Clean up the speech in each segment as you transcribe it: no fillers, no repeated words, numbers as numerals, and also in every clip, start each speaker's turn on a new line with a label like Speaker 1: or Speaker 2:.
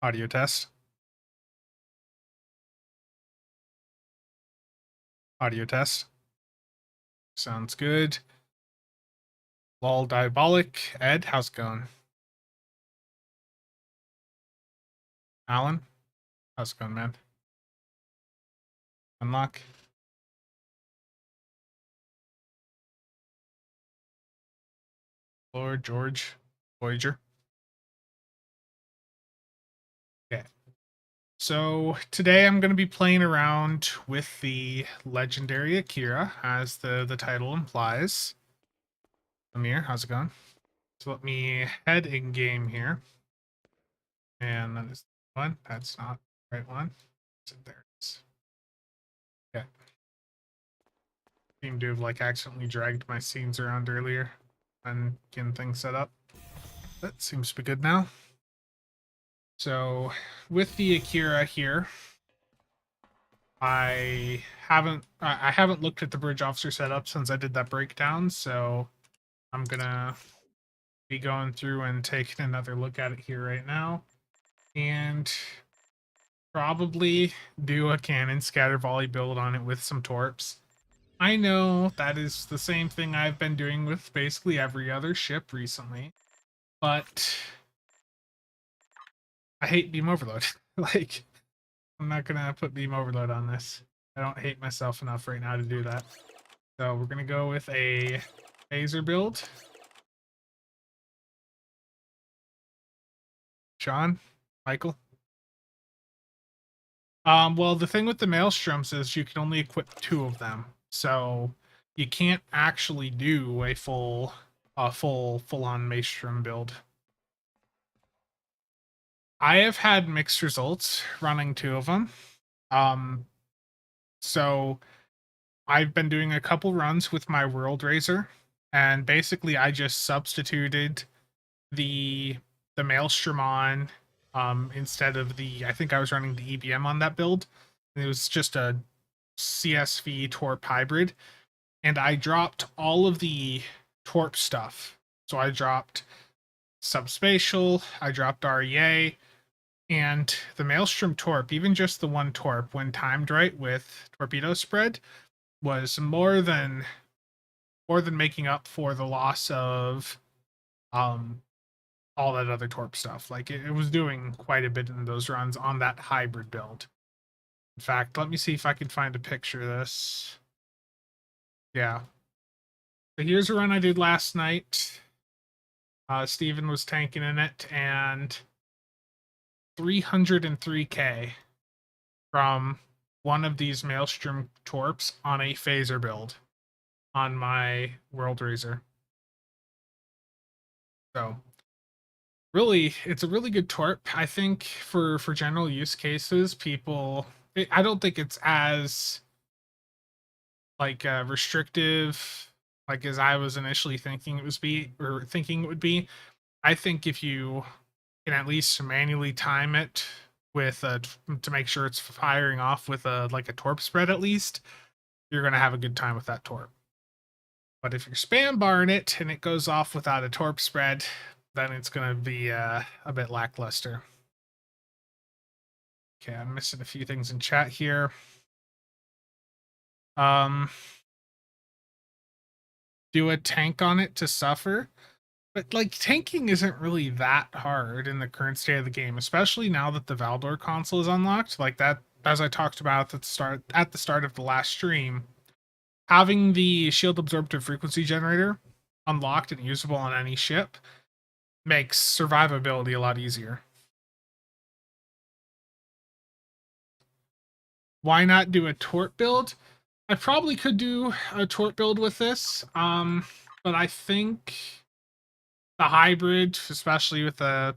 Speaker 1: Audio test. Audio test. Sounds good. Lol Diabolic. Ed, how's it going? Alan, how's it going, man? Unlock. Lord George. Voyager. Okay. So today I'm going to be playing around with the legendary Akira, as the title implies. Amir, how's it going? So let me head in game here. And that is the one. That's not the right one. There it is. Okay. Seem to have like accidentally dragged my scenes around earlier and getting things set up. That seems to be good now. So with the Akira here, I haven't looked at the bridge officer setup since I did that breakdown, so I'm gonna be going through and taking another look at it here right now, and probably do a cannon scatter volley build on it with some torps. I know that is the same thing I've been doing with basically every other ship recently, but I hate beam overload. Like, I'm not gonna put beam overload on this. I don't hate myself enough right now to do that. So we're gonna go with a phaser build. Sean, Michael. Well, the thing with the Maelstroms is you can only equip 2 of them, so you can't actually do a full-on Maelstrom build. I have had mixed results running 2 of them. So I've been doing a couple runs with my World Razor, and basically I just substituted the Maelstrom on instead of I think I was running the EBM on that build. It was just a CSV Torp hybrid, and I dropped all of the Torp stuff. So I dropped Subspatial, I dropped REA, and the Maelstrom Torp, even just the one Torp, when timed right with torpedo spread, was more than making up for the loss of all that other Torp stuff. Like it was doing quite a bit in those runs on that hybrid build. In fact, let me see if I can find a picture of this. Yeah. So here's a run I did last night. Steven was tanking in it, and 303k from one of these Maelstrom Torps on a phaser build on my World Razor. So really, it's a really good torp. I think for general use cases, I don't think it's as like restrictive like as I was initially thinking it would be. I think if you can at least manually time it with to make sure it's firing off with a like a torp spread, at least you're gonna have a good time with that torp. But if you're spam barring it and it goes off without a torp spread, then it's gonna be a bit lackluster. Okay, I'm missing a few things in chat here. Do a tank on it to suffer. But like tanking isn't really that hard in the current state of the game, especially now that the Valdor console is unlocked. Like that, as I talked about at the start of the last stream, having the shield absorptive frequency generator unlocked and usable on any ship makes survivability a lot easier. Why not do a torp build? I probably could do a torp build with this, but I think the hybrid, especially with the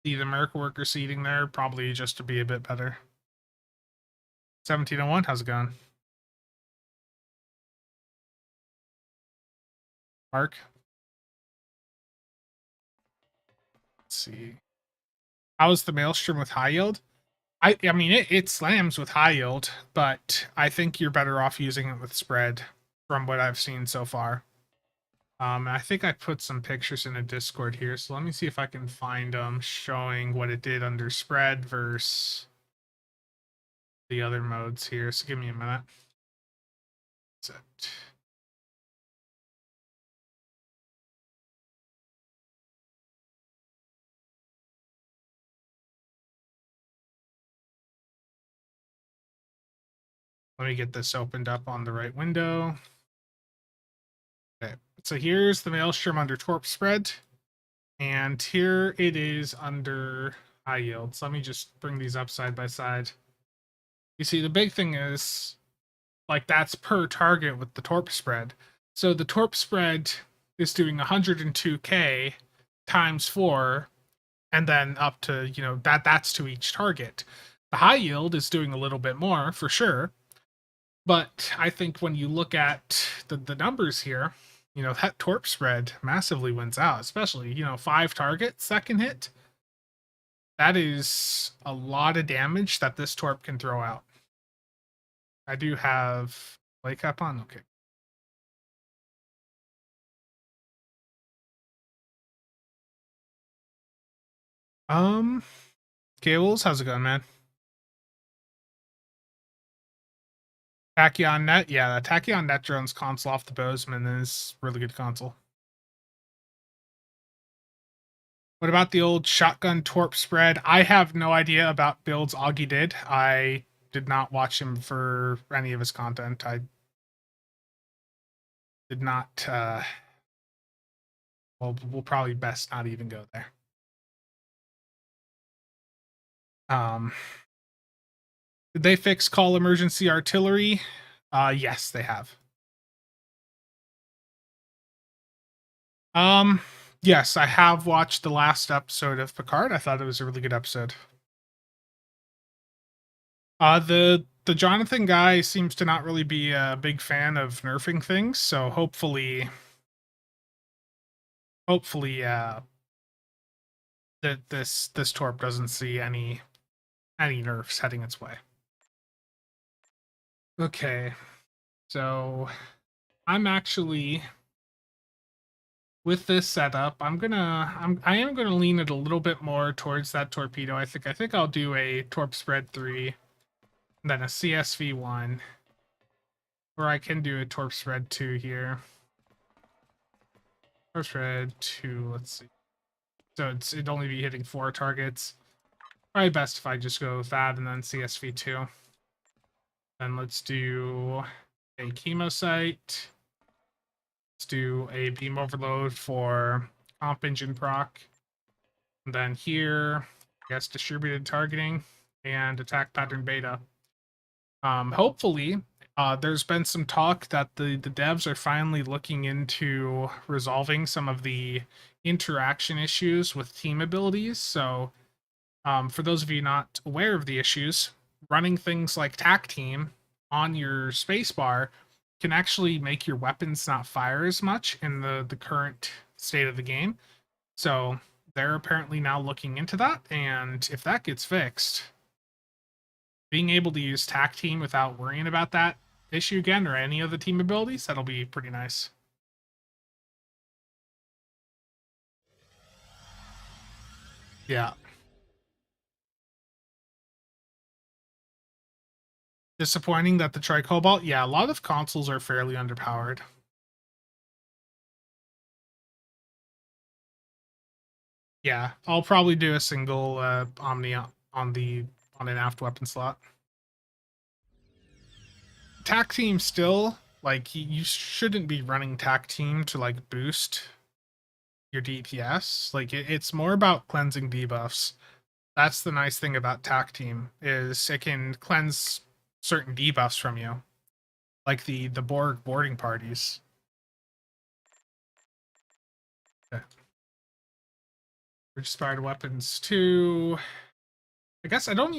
Speaker 1: America worker seating there, probably just to be a bit better. 1701, how's it going? Mark? Let's see. How's the Maelstrom with high yield? I mean, it slams with high yield, but I think you're better off using it with spread from what I've seen so far. I think I put some pictures in a Discord here, so let me see if I can find them showing what it did under spread versus the other modes here. So give me a minute. That's it. Let me get this opened up on the right window. Okay, so here's the Maelstrom under Torp spread, and here it is under high yield. So let me just bring these up side by side. You see, the big thing is, like, that's per target with the Torp spread. So the Torp spread is doing 102k times 4, and then up to, that's to each target. The high yield is doing a little bit more for sure, but I think when you look at the numbers here, that Torp spread massively wins out, especially, 5 targets that can hit. That is a lot of damage that this Torp can throw out. I do have light cap on. Okay. Cables, how's it going, man? Tachyon Net, yeah, the Tachyon Net drone's console off the Bozeman is really good console. What about the old shotgun Torp spread? I have no idea about builds Augie did. I did not watch him for any of his content. I did not. Well, we'll probably best not even go there. Did they fix call emergency artillery? Yes, they have. Yes, I have watched the last episode of Picard. I thought it was a really good episode. The Jonathan guy seems to not really be a big fan of nerfing things, so hopefully, that this Torp doesn't see any nerfs heading its way. Okay, so I'm actually with this setup. I am gonna lean it a little bit more towards that torpedo. I think I'll do a Torp spread 3, then a CSV 1, or I can do a Torp spread 2 here. Torp spread 2. Let's see. So it'd only be hitting 4 targets. Probably best if I just go with that and then CSV 2. Then let's do a chemo site. Let's do a beam overload for comp engine proc. And then here, I guess distributed targeting and attack pattern beta. Hopefully, there's been some talk that the devs are finally looking into resolving some of the interaction issues with team abilities. So, for those of you not aware of the issues, running things like TAC Team on your spacebar can actually make your weapons not fire as much in the current state of the game. So they're apparently now looking into that, and if that gets fixed, being able to use TAC Team without worrying about that issue again or any of the team abilities, that'll be pretty nice. Yeah. Disappointing that the Tricobalt, yeah, a lot of consoles are fairly underpowered. Yeah, I'll probably do a single Omni on an aft weapon slot. TAC Team still, like, you shouldn't be running TAC Team to, like, boost your DPS. Like, it's more about cleansing debuffs. That's the nice thing about TAC Team, is it can cleanse certain debuffs from you, like the Borg boarding parties. Okay. Inspired weapons 2. I guess I don't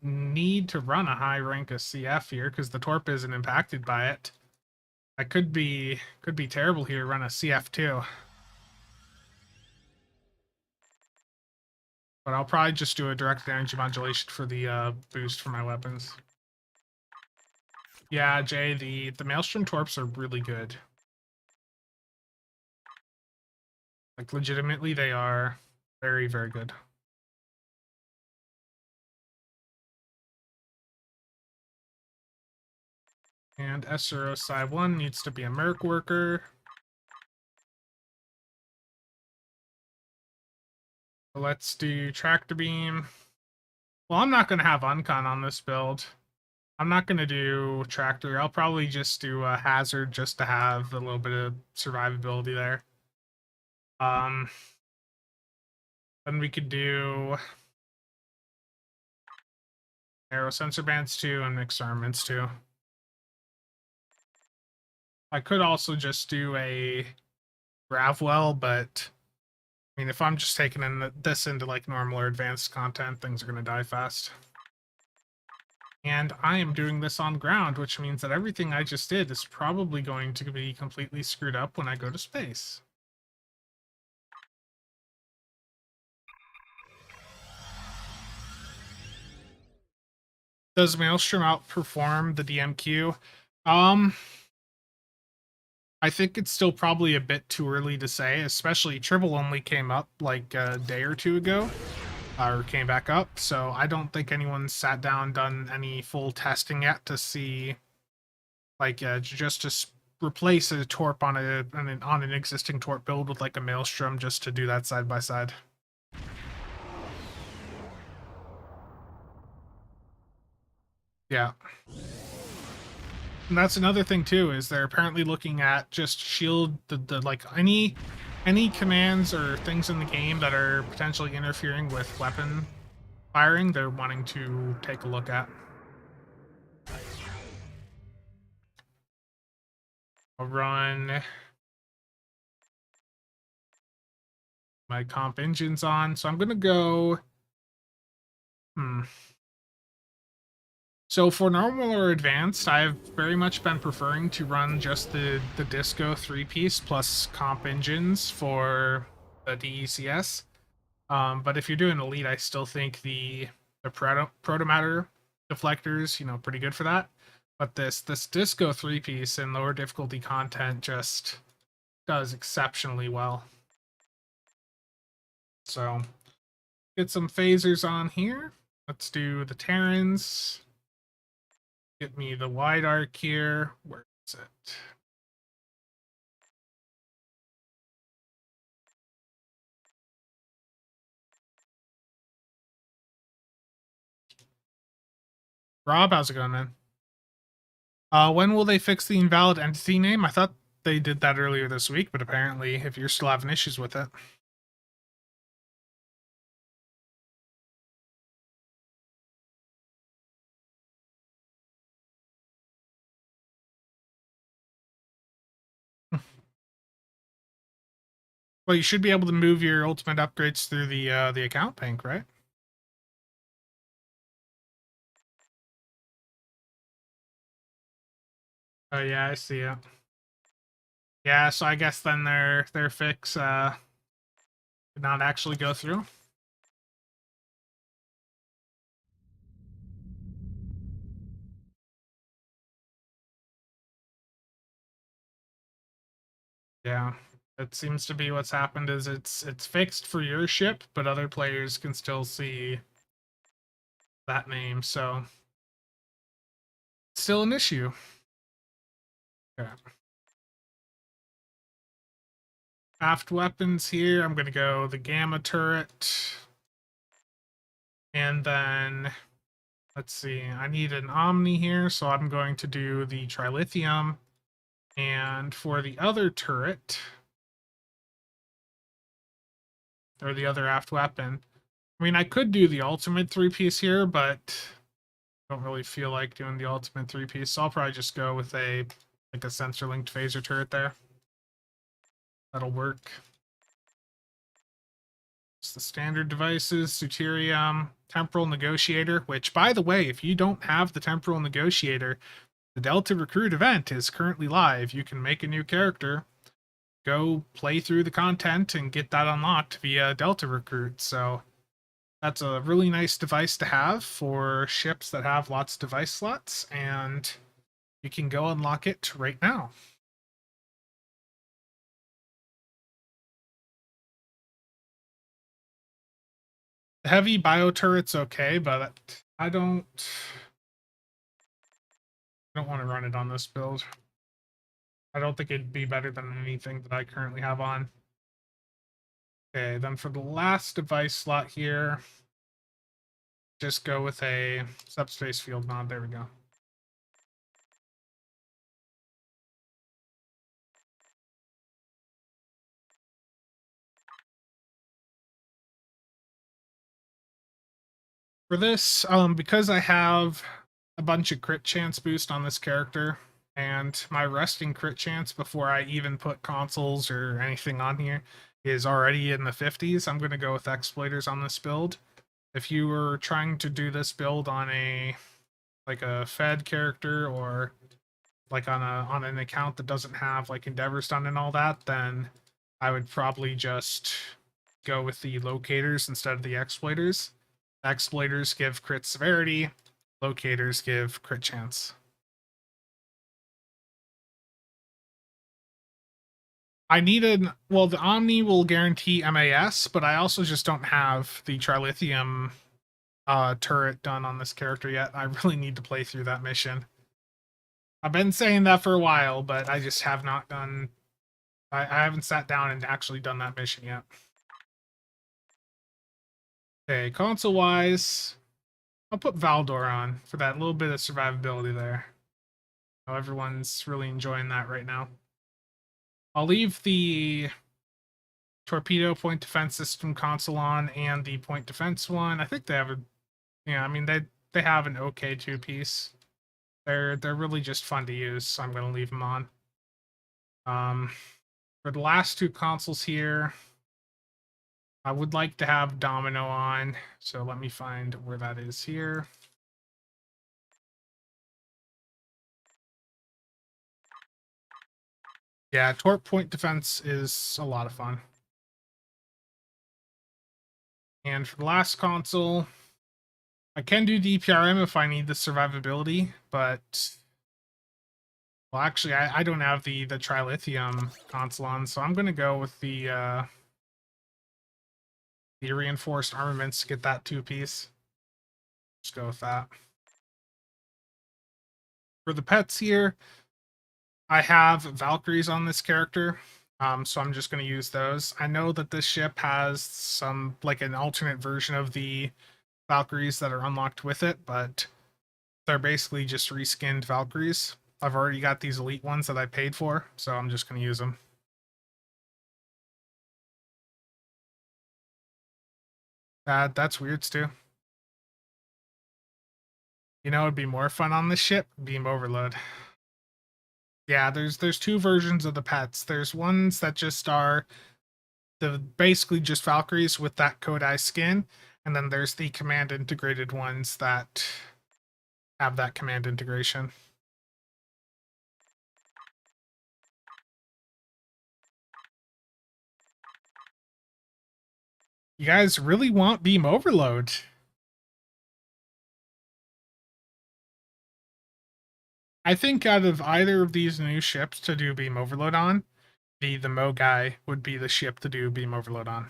Speaker 1: need to run a high rank of CF here because the Torp isn't impacted by it. I could be terrible here, run a CF2. But I'll probably just do a direct energy modulation for the boost for my weapons. Yeah, Jay, the Maelstrom Torps are really good. Like, legitimately, they are very, very good. And SRO Psi 1 needs to be a merc worker. So let's do tractor beam. Well, I'm not going to have uncon on this build. I'm not going to do tractor. I'll probably just do a hazard just to have a little bit of survivability there. Then we could do arrow sensor bands too and mixed armaments too. I could also just do a Gravwell, but I mean, if I'm just taking this into like normal or advanced content, things are going to die fast. And I am doing this on ground, which means that everything I just did is probably going to be completely screwed up when I go to space. Does Maelstrom outperform the DMQ? I think it's still probably a bit too early to say, especially Tribble only came up like a day or two ago, or came back up, so I don't think anyone's sat down, done any full testing yet to see, like, just to replace a Torp on an existing Torp build with like a Maelstrom just to do that side by side. Yeah. And that's another thing too, is they're apparently looking at just shield the like any commands or things in the game that are potentially interfering with weapon firing, they're wanting to take a look at. I'll run my comp engines on, so I'm gonna go. So for normal or advanced, I've very much been preferring to run just the Disco 3-piece plus comp engines for the DECS. But if you're doing elite, I still think the protomatter deflectors, pretty good for that. But this Disco 3-piece in lower difficulty content just does exceptionally well. So get some phasers on here. Let's do the Terrans. Get me the wide arc here. Where is it? Rob, how's it going, man? When will they fix the invalid entity name? I thought they did that earlier this week, but apparently, if you're still having issues with it. Well, you should be able to move your ultimate upgrades through the account bank, right? Oh yeah, I see it. Yeah, so I guess then their fix did not actually go through. Yeah, it seems to be what's happened. Is it's fixed for your ship, but other players can still see that name, so still an issue. Okay. Aft weapons here. I'm gonna go the gamma turret, and then let's see. I need an omni here, so I'm going to do the trilithium. And for the other turret, or the other aft weapon, I mean, I could do the ultimate 3-piece here, but I don't really feel like doing the ultimate 3-piece, so I'll probably just go with a sensor-linked phaser turret there. That'll work. It's the standard devices, Deuterium, Temporal Negotiator, which, by the way, if you don't have the Temporal Negotiator, the Delta Recruit event is currently live. You can make a new character, go play through the content, and get that unlocked via Delta Recruit. So that's a really nice device to have for ships that have lots of device slots, and you can go unlock it right now. The heavy bio turret's okay, but I don't want to run it on this build. I don't think it'd be better than anything that I currently have on. Okay, then for the last device slot here, just go with a subspace field mod. There we go. For this, because I have a bunch of crit chance boost on this character, and my resting crit chance before I even put consoles or anything on here is already in the 50s, I'm going to go with exploiters on this build. If you were trying to do this build on a Fed character or like on an account that doesn't have like endeavors done and all that, then I would probably just go with the locators instead of the exploiters. Exploiters give crit severity, locators give crit chance. I needed, well, the Omni will guarantee MAS, but I also just don't have the Trilithium turret done on this character yet. I really need to play through that mission. I've been saying that for a while, but I just have not done. I haven't sat down and actually done that mission yet. Okay, console wise, I'll put Valdor on for that little bit of survivability there. Oh, everyone's really enjoying that right now. I'll leave the torpedo point defense system console on and the point defense one. I think they have a, yeah, I mean they have an okay two piece. They're really just fun to use, so I'm gonna leave them on. For the last two consoles here, I would like to have Domino on, so let me find where that is here. Yeah, Torp point defense is a lot of fun. And for the last console, I can do DPRM if I need the survivability, but well, actually, I don't have the Trilithium console on, so I'm gonna go with the reinforced armaments to get that two piece. Just go with that. For the pets here, I have Valkyries on this character, so I'm just going to use those. I know that this ship has some, like an alternate version of the Valkyries that are unlocked with it, but they're basically just reskinned Valkyries. I've already got these elite ones that I paid for, so I'm just going to use them. That's weird, Stu. You know, it'd be more fun on this ship, Beam Overload. Yeah, there's two versions of the pets. There's ones that just are the basically just Valkyries with that Kodai skin, and then there's the command integrated ones that have that command integration. You guys really want Beam Overload? I think out of either of these new ships to do Beam Overload on, the Mogai would be the ship to do Beam Overload on.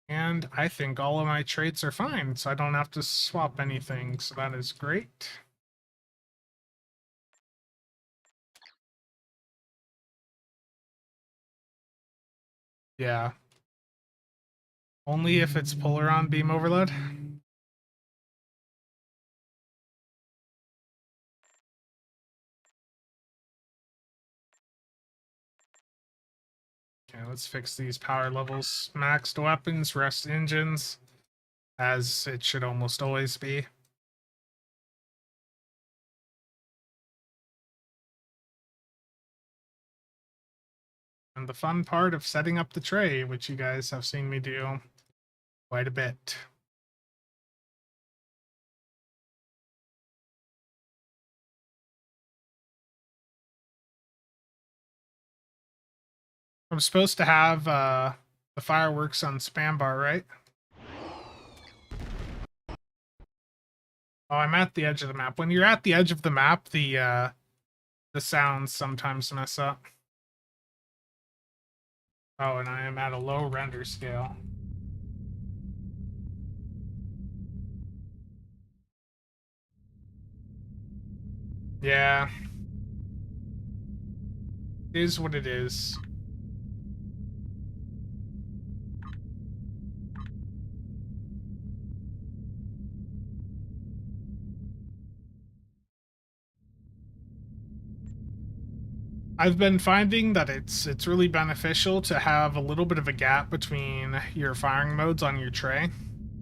Speaker 1: And I think all of my traits are fine, so I don't have to swap anything, so that is great. Yeah. Only if it's Polar on Beam Overload. Okay, let's fix these power levels. Maxed weapons, rest engines, as it should almost always be. And the fun part of setting up the tray, which you guys have seen me do quite a bit. I'm supposed to have the fireworks on spam bar, right? Oh, I'm at the edge of the map. When you're at the edge of the map, the sounds sometimes mess up. Oh, and I am at a low render scale. Yeah. It is what it is. I've been finding that it's really beneficial to have a little bit of a gap between your firing modes on your tray.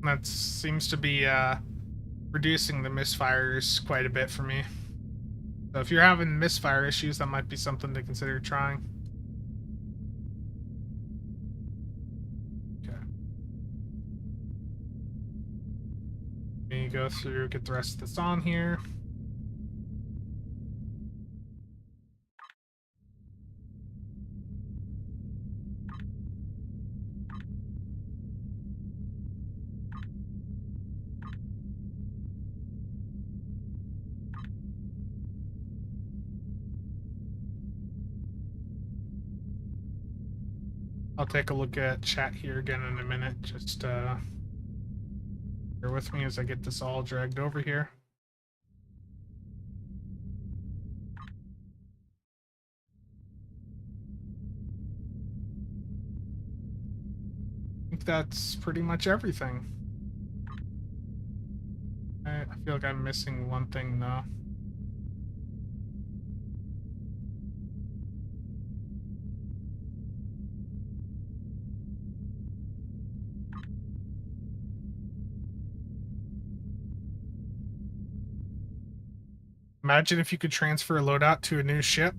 Speaker 1: That seems to be reducing the misfires quite a bit for me. So if you're having misfire issues, that might be something to consider trying. Okay. Let me go through, get the rest of this on here. I'll take a look at chat here again in a minute. Just bear with me as I get this all dragged over here. I think that's pretty much everything. I feel like I'm missing one thing though. Imagine if you could transfer a loadout to a new ship.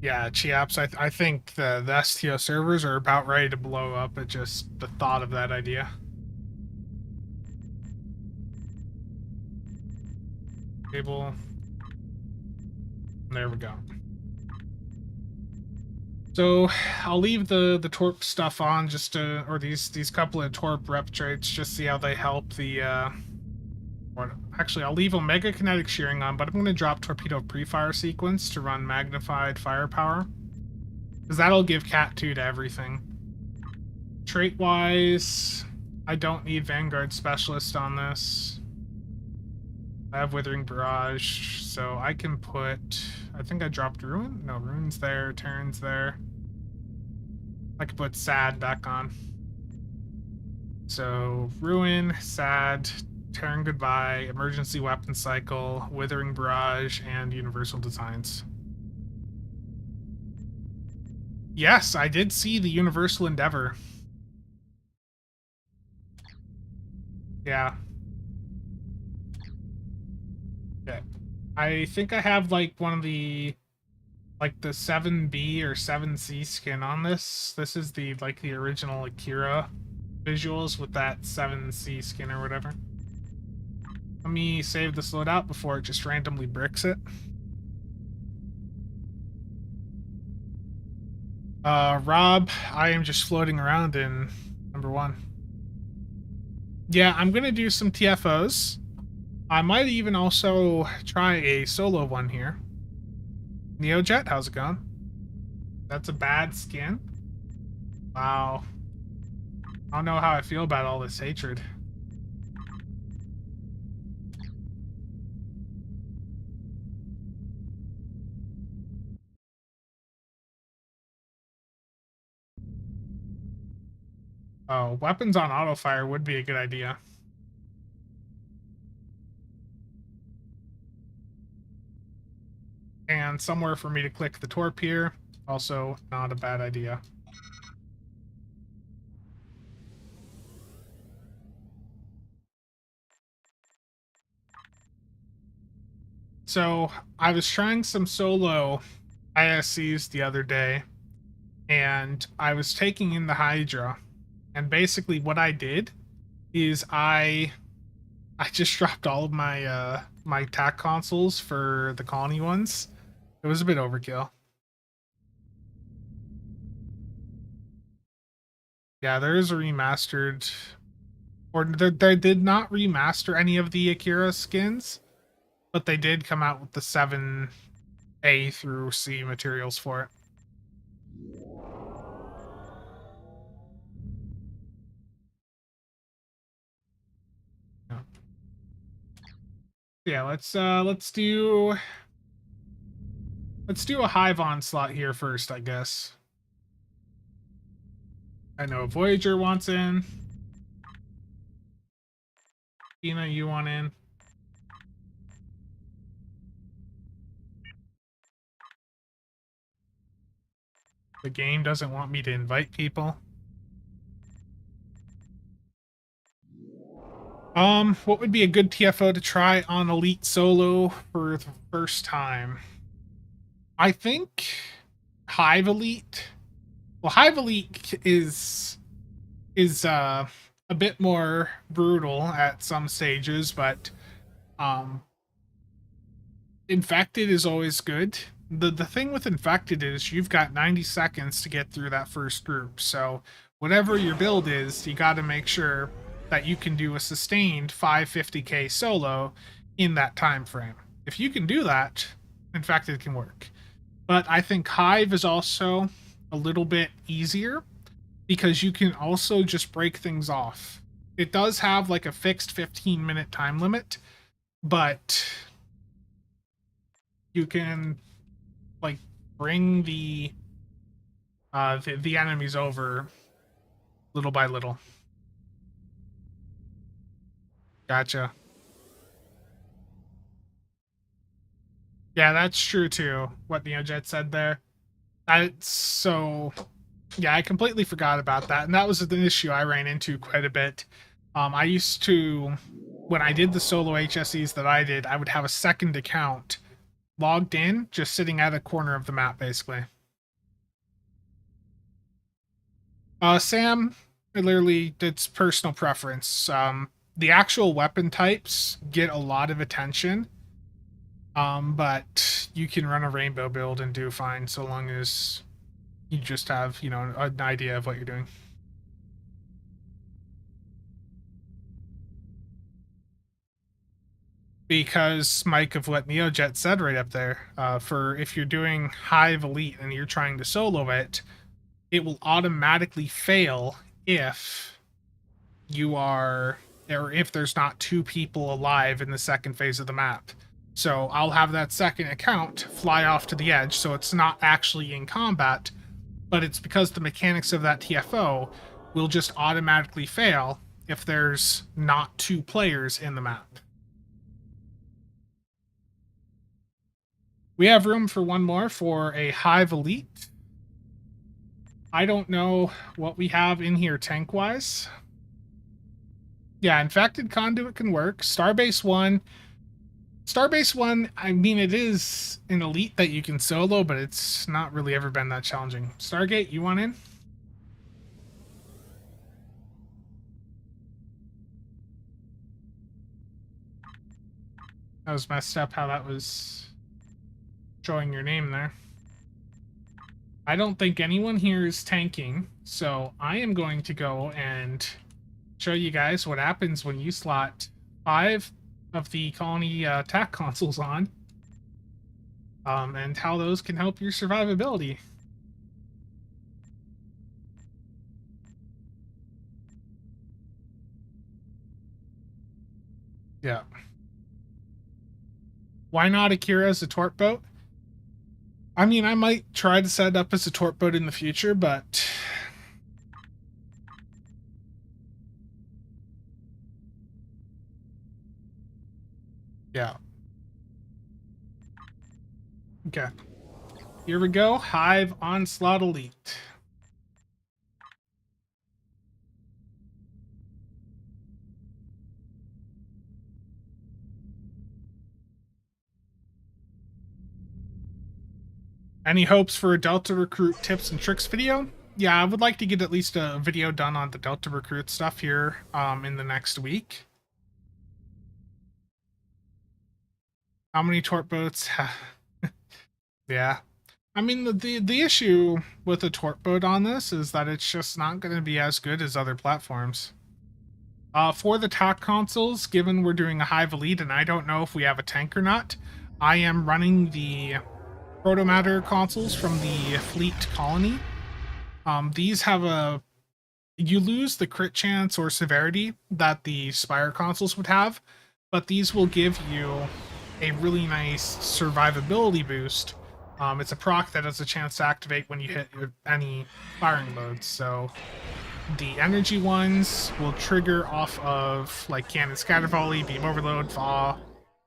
Speaker 1: Yeah, Chiaps, I think the STO servers are about ready to blow up at just the thought of that idea. Table. There we go. So I'll leave the torp stuff on just to, or these couple of torp rep traits, just see how they help the or actually I'll leave Omega Kinetic Shearing on, but I'm gonna drop Torpedo Pre-Fire Sequence to run Magnified Firepower. Because that'll give Cat 2 to everything. Trait wise, I don't need Vanguard Specialist on this. I have Withering Barrage, so I can put, I think I dropped Ruin? No, Ruin's there, Terran's there. I could put Sad back on. So, Ruin, Sad, Terran Goodbye, Emergency Weapon Cycle, Withering Barrage, and Universal Designs. Yes, I did see the Universal Endeavor. Yeah. Okay. I think I have like one of the like the 7B or 7C skin on this. This is the like the original Akira visuals with that 7C skin or whatever. Let me save this loadout before it just randomly bricks it. Rob, I am just floating around in #1. Yeah, I'm gonna do some TFOs. I might even also try a solo one here. Neojet, how's it going? That's a bad skin? Wow. I don't know how I feel about all this hatred. Oh, weapons on auto fire would be a good idea. And somewhere for me to click the torp here, also not a bad idea. So I was trying some solo ISCs the other day, and I was taking in the Hydra, and basically what I did is I just dropped all of my my TAC consoles for the colony ones. It was a bit overkill. Yeah, there is a remastered, or they did not remaster any of the Akira skins, but they did come out with the 7A 3 through C materials for it. Yeah, let's do a hive onslaught here first, I guess. I know Voyager wants in. Tina, you want in? The game doesn't want me to invite people. What would be a good TFO to try on Elite Solo for the first time? I think Hive Elite. Well, Hive Elite is a bit more brutal at some stages, but um Infected is always good. The thing with Infected is you've got 90 seconds to get through that first group. So whatever your build is, you got to make sure that you can do a sustained 550k solo in that time frame. If you can do that, Infected can work. But I think Hive is also a little bit easier because you can also just break things off. It does have like a fixed 15-minute time limit, but you can like bring the enemies over little by little. Gotcha. Yeah, that's true too. What NeoJet said there. That's so. Yeah, I completely forgot about that, and that was an issue I ran into quite a bit. I used to, when I did the solo HSEs that I did, I would have a second account logged in, just sitting at a corner of the map, basically. Sam, literally, it's personal preference. The actual weapon types get a lot of attention, but you can run a rainbow build and do fine so long as you just have, you know, an idea of what you're doing. Because Mike of what NeoJet said right up there, for if you're doing Hive Elite and you're trying to solo it, it will automatically fail if you are, or if there's not two people alive in the second phase of the map. So I'll have that second account fly off to the edge, so it's not actually in combat, but it's because the mechanics of that TFO will just automatically fail if there's not two players in the map. We have room for one more for a Hive Elite. I don't know what we have in here tank-wise. Yeah, Infected Conduit can work. Starbase 1, I mean, it is an elite that you can solo, but it's not really ever been that challenging. Stargate, you want in? That was messed up how that was showing your name there. I don't think anyone here is tanking, so I am going to go and show you guys what happens when you slot 5 of the colony attack consoles on, and how those can help your survivability. Yeah. Why not Akira as a torp boat? I mean, I might try to set it up as a torp boat in the future, but yeah. Okay. Here we go. Hive Onslaught Elite. Any hopes for a Delta Recruit tips and tricks video? Yeah, I would like to get at least a video done on the Delta Recruit stuff here in the next week. How many torp boats? Yeah. I mean, the issue with a torp boat on this is that it's just not going to be as good as other platforms. For the TAC consoles, given we're doing a Hive Elite and I don't know if we have a tank or not, I am running the Protomatter consoles from the Fleet Colony. These have a... You lose the crit chance or severity that the Spire consoles would have, but these will give you a really nice survivability boost. It's a proc that has a chance to activate when you hit any firing modes. So the energy ones will trigger off of like cannon scatter volley, beam overload, thaw,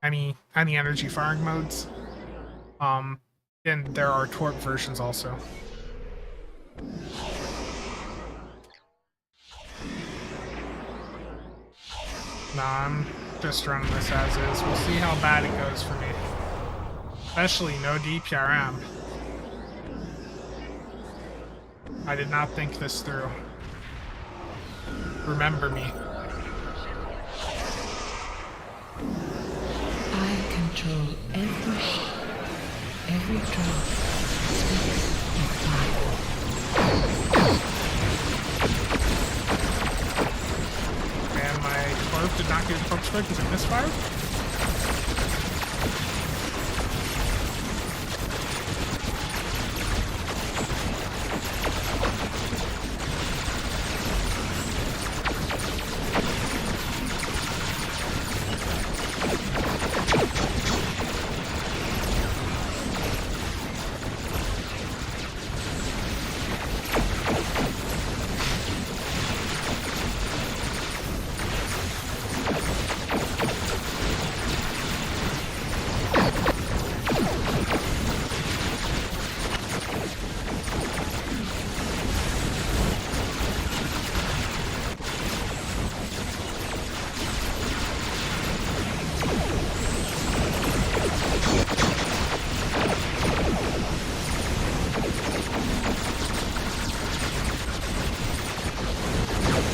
Speaker 1: any energy firing modes. And there are torp versions also. Nah, I'm just running this as is. We'll see how bad it goes for me. Especially no DPRM. I did not think this through. Remember me.
Speaker 2: I control every drop, space, and time.
Speaker 1: And my torp did not get a torp strike because it misfired?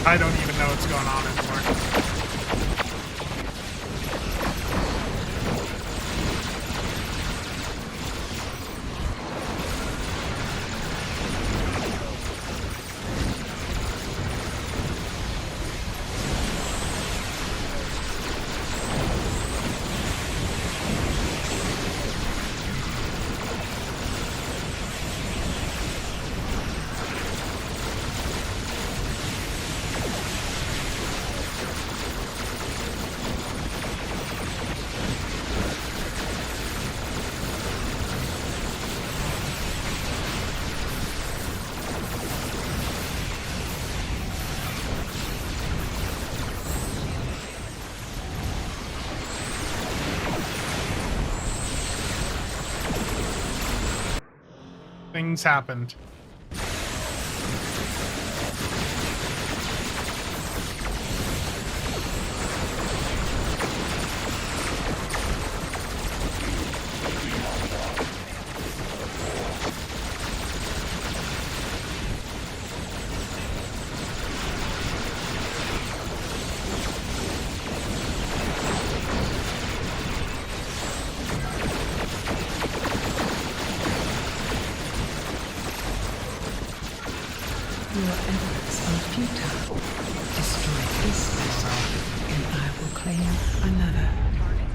Speaker 1: I don't even know what's going on anymore. Things happened.
Speaker 2: Your efforts are futile. Destroy this vessel, and I will claim another.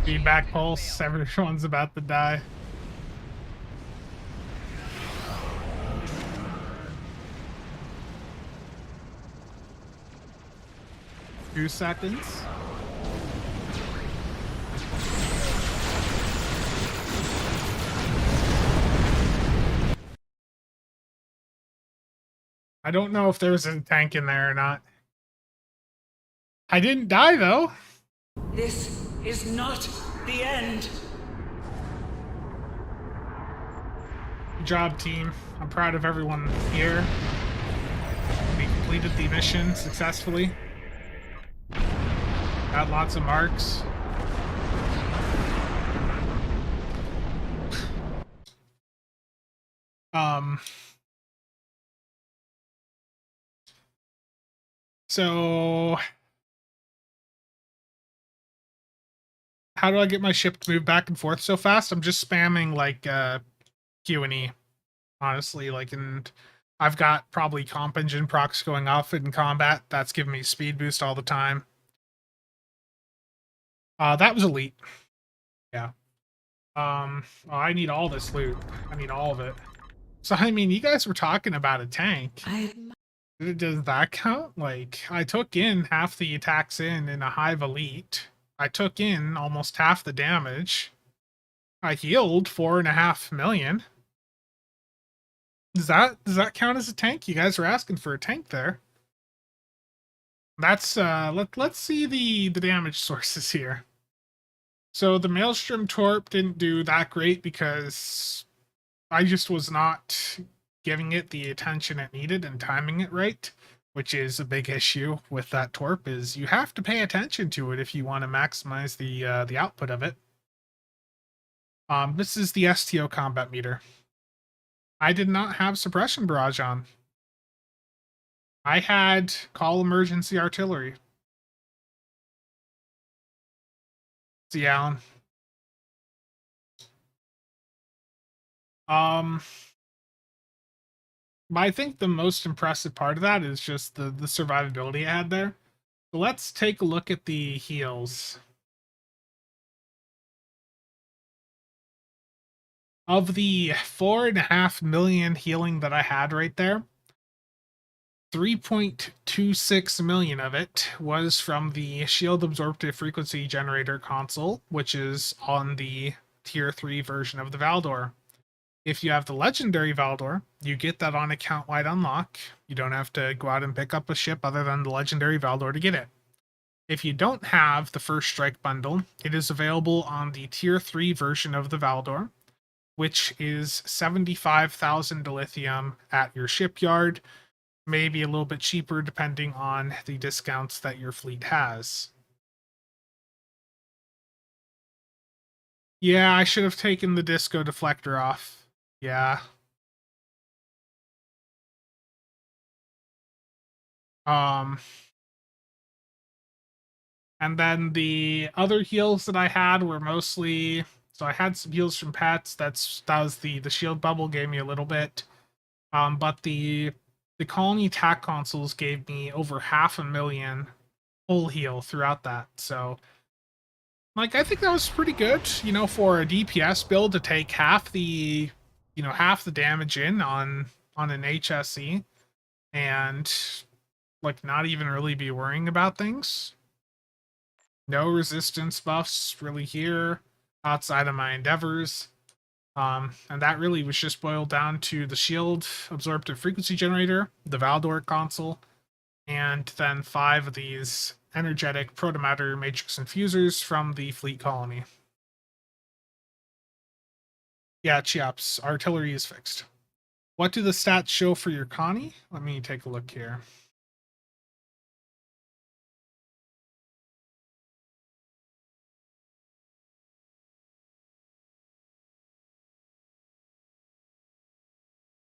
Speaker 1: Feedback pulse, everyone's about to die. Two seconds. I don't know if there's a tank in there or not. I didn't die though.
Speaker 3: This is not the end.
Speaker 1: Good job, team. I'm proud of everyone here. We completed the mission successfully. Got lots of marks. So how do I get my ship to move back and forth so fast? I'm just spamming like Q and E, honestly. Like, and I've got probably comp engine procs going off in combat. That's giving me speed boost all the time. That was elite. Yeah. Oh, I need all this loot. I need all of it. So I mean, you guys were talking about a tank. Does that count? Like, I took in half the attacks in a hive elite. I took in almost half the damage. I healed 4.5 million. Does that count as a tank? You guys were asking for a tank there. That's let's see the damage sources here. So the Maelstrom Torp didn't do that great because I just was not giving it the attention it needed and timing it right, which is a big issue with that Torp. Is you have to pay attention to it if you want to maximize the output of it. This is the STO combat meter. I did not have suppression barrage on. I had call emergency artillery. See, Alan. I think the most impressive part of that is just the survivability I had there. So let's take a look at the heals. Of the 4.5 million healing that I had right there, 3.26 million of it was from the Shield Absorptive Frequency Generator console, which is on the Tier 3 version of the Valdor. If you have the Legendary Valdor, you get that on account-wide unlock. You don't have to go out and pick up a ship other than the Legendary Valdor to get it. If you don't have the First Strike bundle, it is available on the Tier 3 version of the Valdor, which is 75,000 dilithium at your shipyard, maybe a little bit cheaper depending on the discounts that your fleet has. Yeah, I should have taken the disco deflector off. Yeah. And then the other heals that I had were mostly, so I had some heals from pets. That was the shield bubble gave me a little bit. But the colony attack consoles gave me over 500,000 full heal throughout that. So like I think that was pretty good, you know, for a DPS build to take half the damage in on an HSE and like not even really be worrying about things. No resistance buffs really here outside of my endeavors. And that really was just boiled down to the shield absorptive frequency generator, the Valdor console, and then 5 of these energetic protomatter matrix infusers from the fleet colony. Yeah, Chiaps, artillery is fixed. What do the stats show for your Connie? Let me take a look here.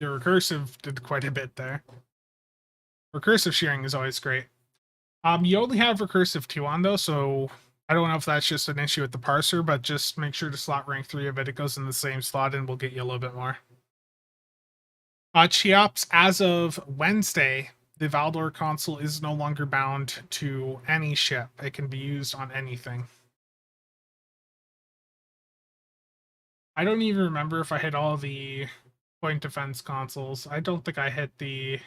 Speaker 1: The recursive did quite a bit there. Recursive shearing is always great. You only have recursive 2 on though, so I don't know if that's just an issue with the parser, but just make sure to slot rank 3 of it. It goes in the same slot and we'll get you a little bit more. Cheops, as of Wednesday, the Valdor console is no longer bound to any ship. It can be used on anything. I don't even remember if I hit all the point defense consoles. I don't think I hit the...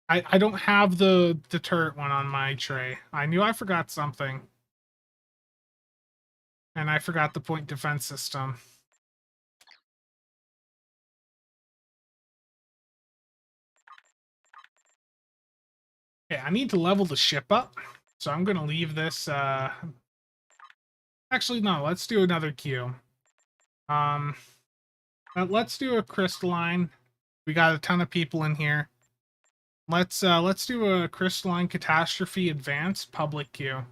Speaker 1: I don't have the turret one on my tray. I knew I forgot something. And I forgot the point defense system. Okay, I need to level the ship up. So I'm going to leave this... Actually, no, let's do another queue. Let's do a Crystalline. We got a ton of people in here. Let's do a Crystalline Catastrophe Advanced public queue.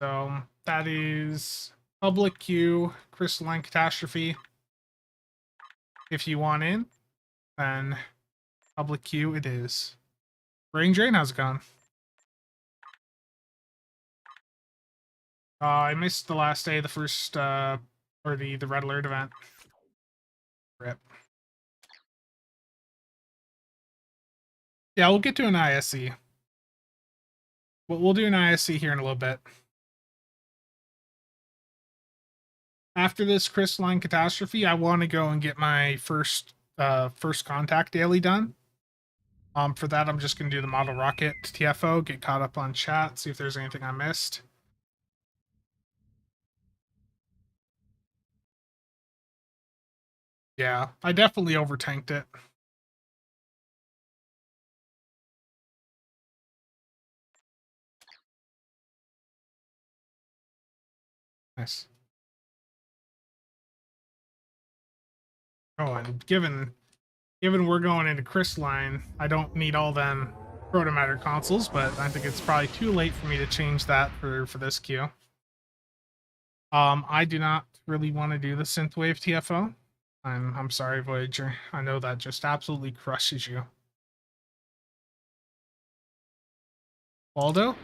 Speaker 1: So that is public queue, Crystalline Catastrophe. If you want in, then public queue it is. Brain Drain, how's it going? I missed the last day of the first, or the Red Alert event. Rip. Yeah, we'll get to an ISC. We'll do an ISC here in a little bit. After this Crystalline Catastrophe, I want to go and get my first contact daily done. For that, I'm just going to do the model rocket TFO, get caught up on chat, see if there's anything I missed. Yeah, I definitely overtanked it. Nice. Oh, and given we're going into Crystalline, I don't need all them protomatter consoles, but I think it's probably too late for me to change that for this queue. I do not really want to do the synthwave TFO. I'm sorry, Voyager. I know that just absolutely crushes you. Waldo?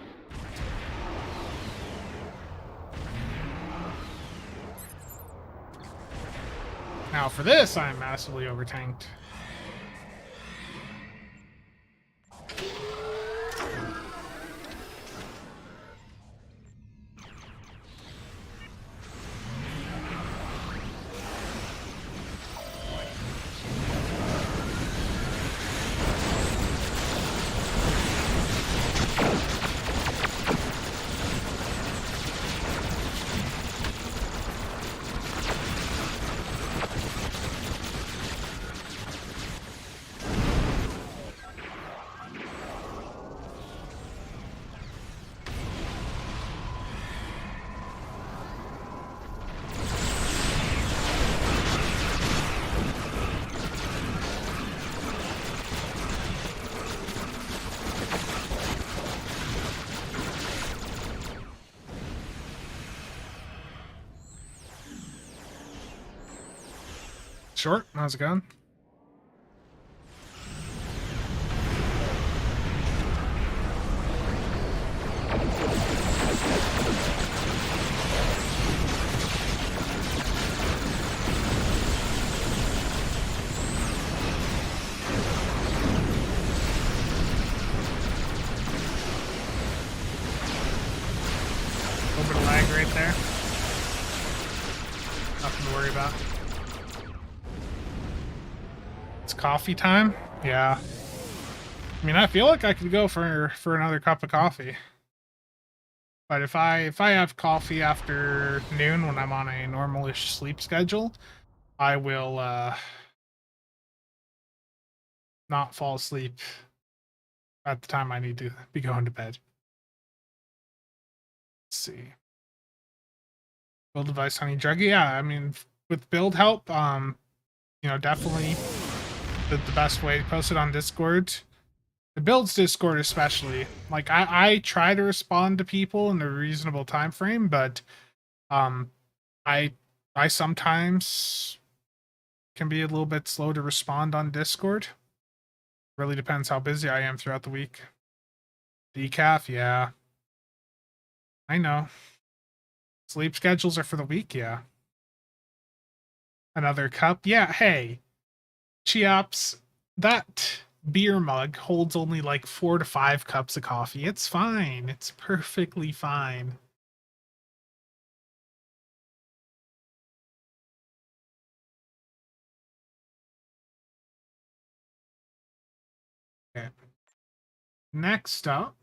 Speaker 1: Now for this, I'm massively overtanked. Short, how's it going? A little bit of lag right there. Nothing to worry about. It's coffee time? Yeah. I mean, I feel like I could go for another cup of coffee. But if I have coffee after noon when I'm on a normalish sleep schedule, I will not fall asleep at the time I need to be going to bed. Let's see. Build device honey drug. Yeah, I mean with build help, definitely the best way. Post it on Discord. The builds Discord especially. Like I try to respond to people in a reasonable time frame, but I sometimes can be a little bit slow to respond on Discord. Really depends how busy I am throughout the week. Decaf, yeah. I know. Sleep schedules are for the week, yeah. Another cup? Yeah, hey. Cheops, that beer mug holds only like 4 to 5 cups of coffee. It's fine. It's perfectly fine. Okay. Next up,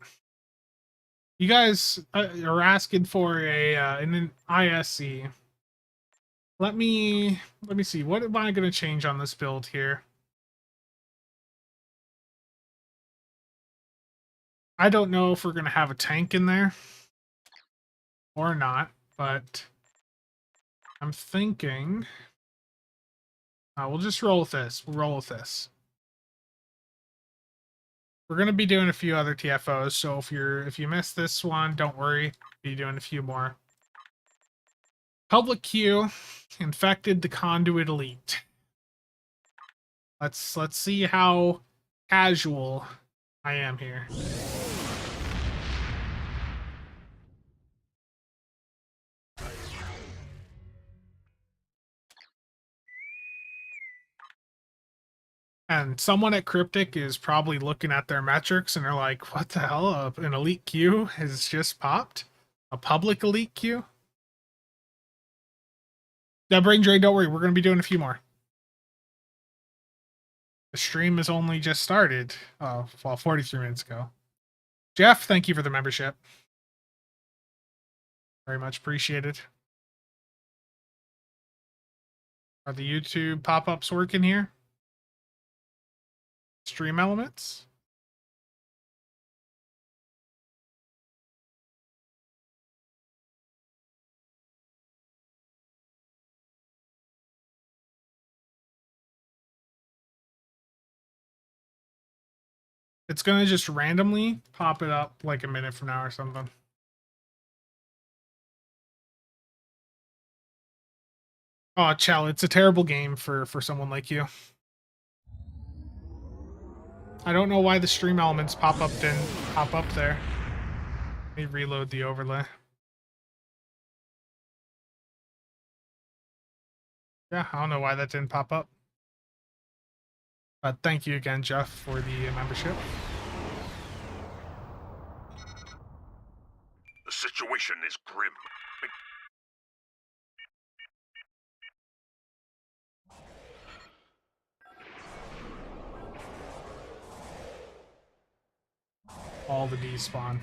Speaker 1: you guys are asking for an ISC. Let me see. What am I going to change on this build here? I don't know if we're going to have a tank in there or not, but I'm thinking we'll just roll with this. We'll roll with this. We're going to be doing a few other TFOs, so if you missed this one, don't worry. Be doing a few more. Public queue, infected the conduit elite. Let's see how casual I am here. And someone at Cryptic is probably looking at their metrics and they're like, what the hell? An elite queue has just popped? A public elite queue? Yeah, Brain Drain, don't worry. We're going to be doing a few more. The stream has only just started. Oh, well, 43 minutes ago. Jeff, thank you for the membership. Very much appreciated. Are the YouTube pop-ups working here? Stream elements? It's gonna just randomly pop it up like a minute from now or something. Oh, Chell, it's a terrible game for someone like you. I don't know why the stream elements pop-up didn't pop up there. Let me reload the overlay. Yeah, I don't know why that didn't pop up. But thank you again, Jeff, for the membership.
Speaker 4: The situation is grim.
Speaker 1: All the Ds spawn.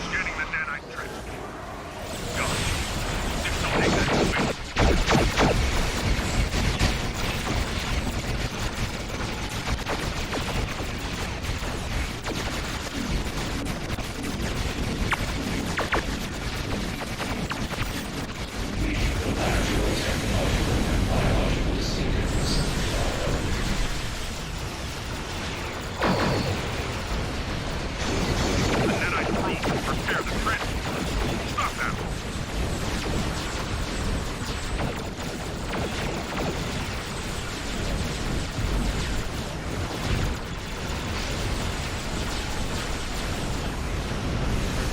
Speaker 4: Scanning the nanite trench. Gosh, there's something that's moving. The nanite probe will repair the trench. Stop that.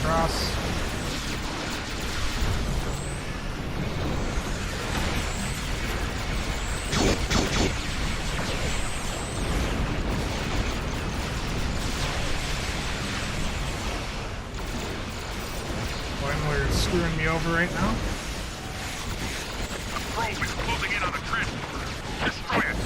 Speaker 1: Cross. Boimler's screwing me over right now.
Speaker 4: The probe is closing in on the trench. Destroy it.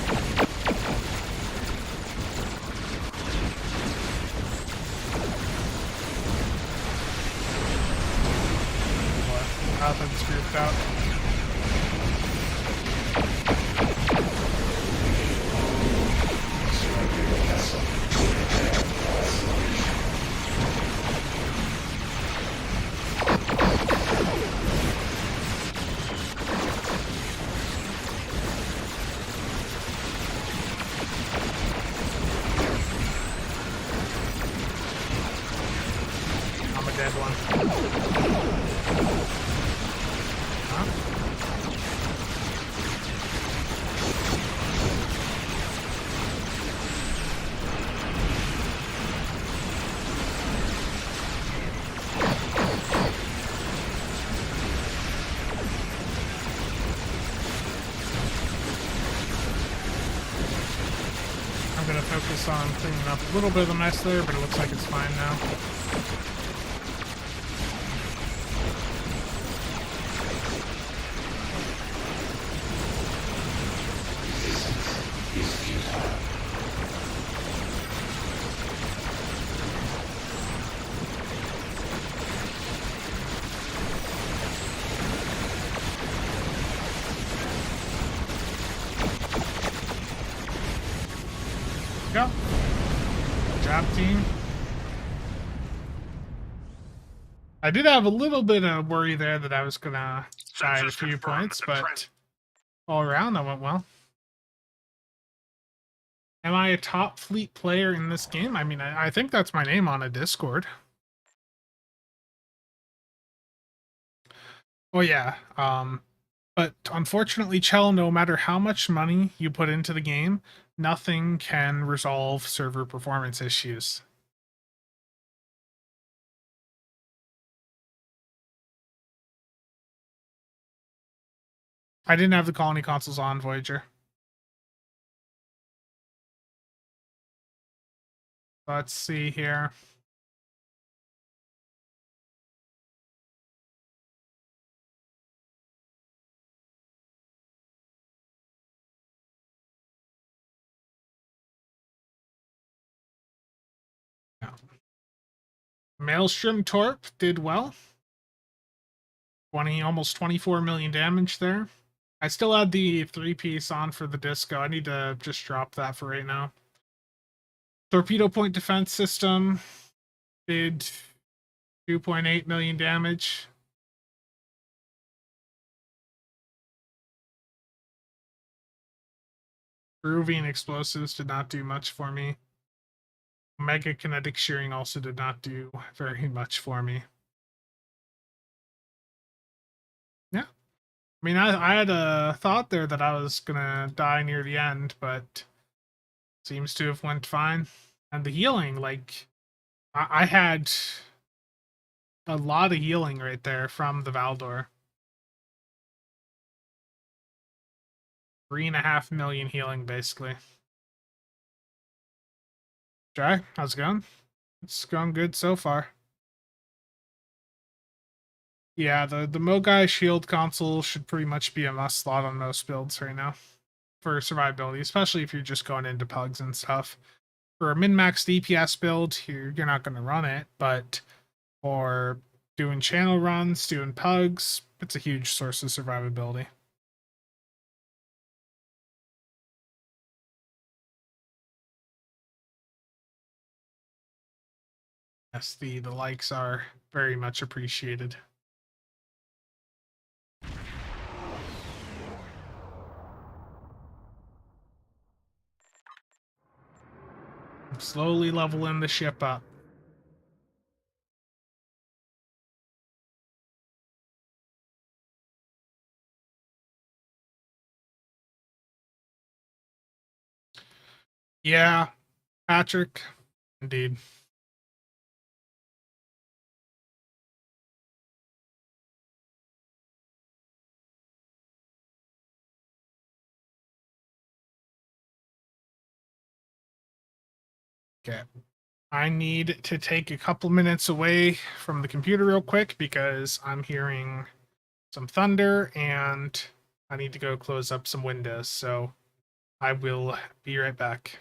Speaker 1: Nothing's grouped out. I'm a dead one. Huh? I'm gonna focus on cleaning up a little bit of the mess there, but it looks like it's fine now. Go. Good job, team. I did have a little bit of worry there that I was gonna die at a
Speaker 4: Sensors
Speaker 1: few
Speaker 4: confirm
Speaker 1: points,
Speaker 4: that the
Speaker 1: but
Speaker 4: trench.
Speaker 1: all around that went well. Am I a top fleet player in this game? I mean, I think that's my name on a Discord. Oh yeah. But unfortunately, Chell, no matter how much money you put into the game, nothing can resolve server performance issues. I didn't have the colony consoles on, Voyager. Let's see here. Maelstrom Torp did well. 20, almost 24 million damage there. I still had the 3-piece on for the disco. I need to just drop that for right now. Torpedo point defense system did 2.8 million damage. Peruvian explosives did not do much for me. Mega kinetic shearing also did not do very much for me. Yeah. I mean, I had a thought there that I was gonna die near the end, but seems to have went fine. And the healing, like, I had a lot of healing right there from the Valdor. 3.5 million healing, basically. Dry, how's it going? It's going good so far. Yeah, the Mogai Shield console should pretty much be a must slot on most builds right now for survivability, especially if you're just going into pugs and stuff. For a min-max DPS build, you're not going to run it, but for doing channel runs, doing pugs, it's a huge source of survivability. Yes, the likes are very much appreciated. I'm slowly leveling the ship up. Yeah, Patrick, indeed. Okay. I need to take a couple minutes away from the computer real quick because I'm hearing some thunder and I need to go close up some windows. So I will be right back.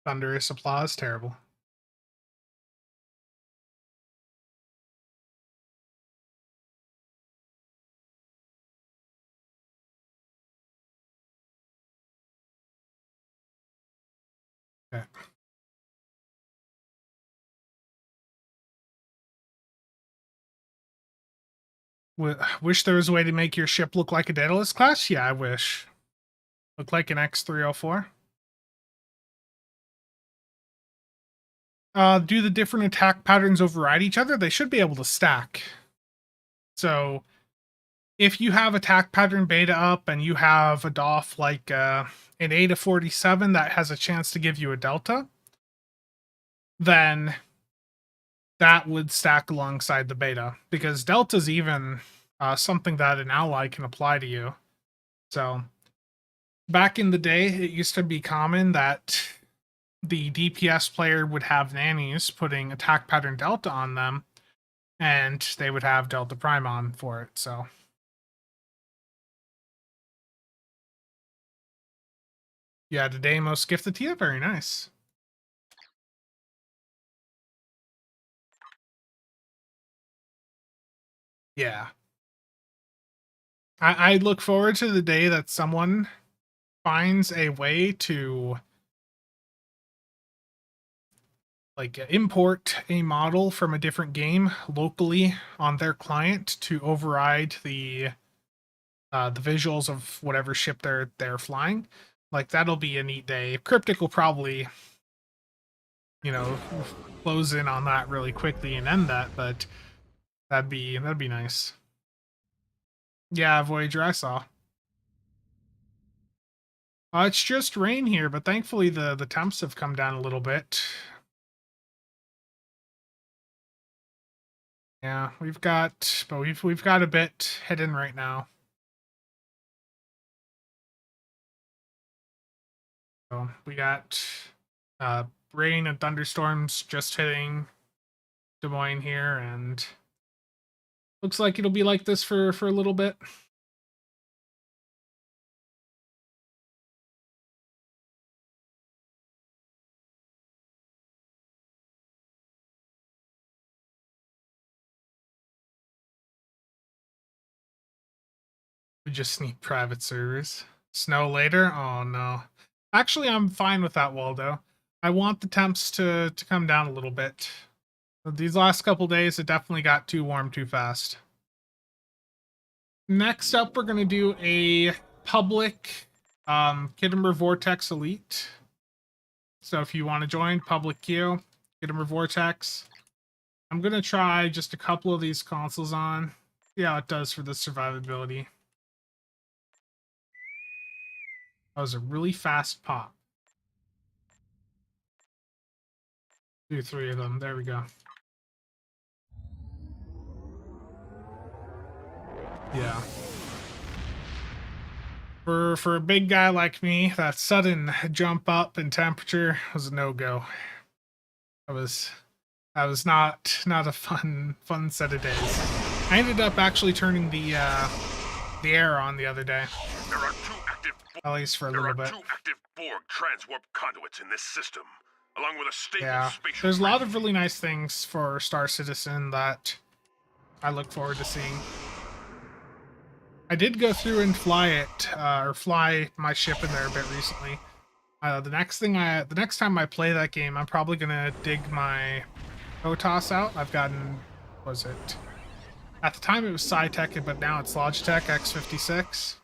Speaker 1: Thunderous applause, terrible. Okay. Wish there was a way to make your ship look like a Daedalus class? Yeah, I wish. Look like an X304. Do the different attack patterns override each other? They should be able to stack. So if you have attack pattern beta up and you have a DOF like an Ada 47 that has a chance to give you a delta, then that would stack alongside the beta, because delta's even something that an ally can apply to you. So back in the day, it used to be common that the DPS player would have nannies putting attack pattern delta on them, and they would have delta prime on for it. So yeah, the Deimos gift the Tia, very nice. Yeah. I look forward to the day that someone finds a way to like import a model from a different game locally on their client to override the visuals of whatever ship they're flying. Like, that'll be a neat day. Cryptic will probably, you know, close in on that really quickly and end that, but that'd be nice. Yeah, Voyager, I saw. It's just rain here, but thankfully the temps have come down a little bit. Yeah, we've got a bit hidden right now. So we got rain and thunderstorms just hitting Des Moines here, and looks like it'll be like this for a little bit. We just need private servers. Snow later? Oh no. Actually, I'm fine with that, Waldo. I want the temps to come down a little bit. These last couple days, it definitely got too warm too fast. Next up, we're going to do a public Khitomer Vortex Elite. So if you want to join, public queue, Khitomer Vortex. I'm going to try just a couple of these consoles on. See how it does for the survivability. That was a really fast pop. 2, 3 of them. There we go. Yeah. For a big guy like me, that sudden jump up in temperature was a no-go. That was not a fun set of days. I ended up actually turning the air on the other day.
Speaker 4: There are two active
Speaker 1: At least for a little bit.
Speaker 4: There are two active Borg transwarp conduits in this system, along with a stable spatial.
Speaker 1: There's a lot of really nice things for Star Citizen that I look forward to seeing. I did go through and fly it, or fly my ship in there a bit recently. The next time I play that game, I'm probably gonna dig my OTOS out. I've gotten, was it? At the time it was SciTech, but now it's Logitech X56.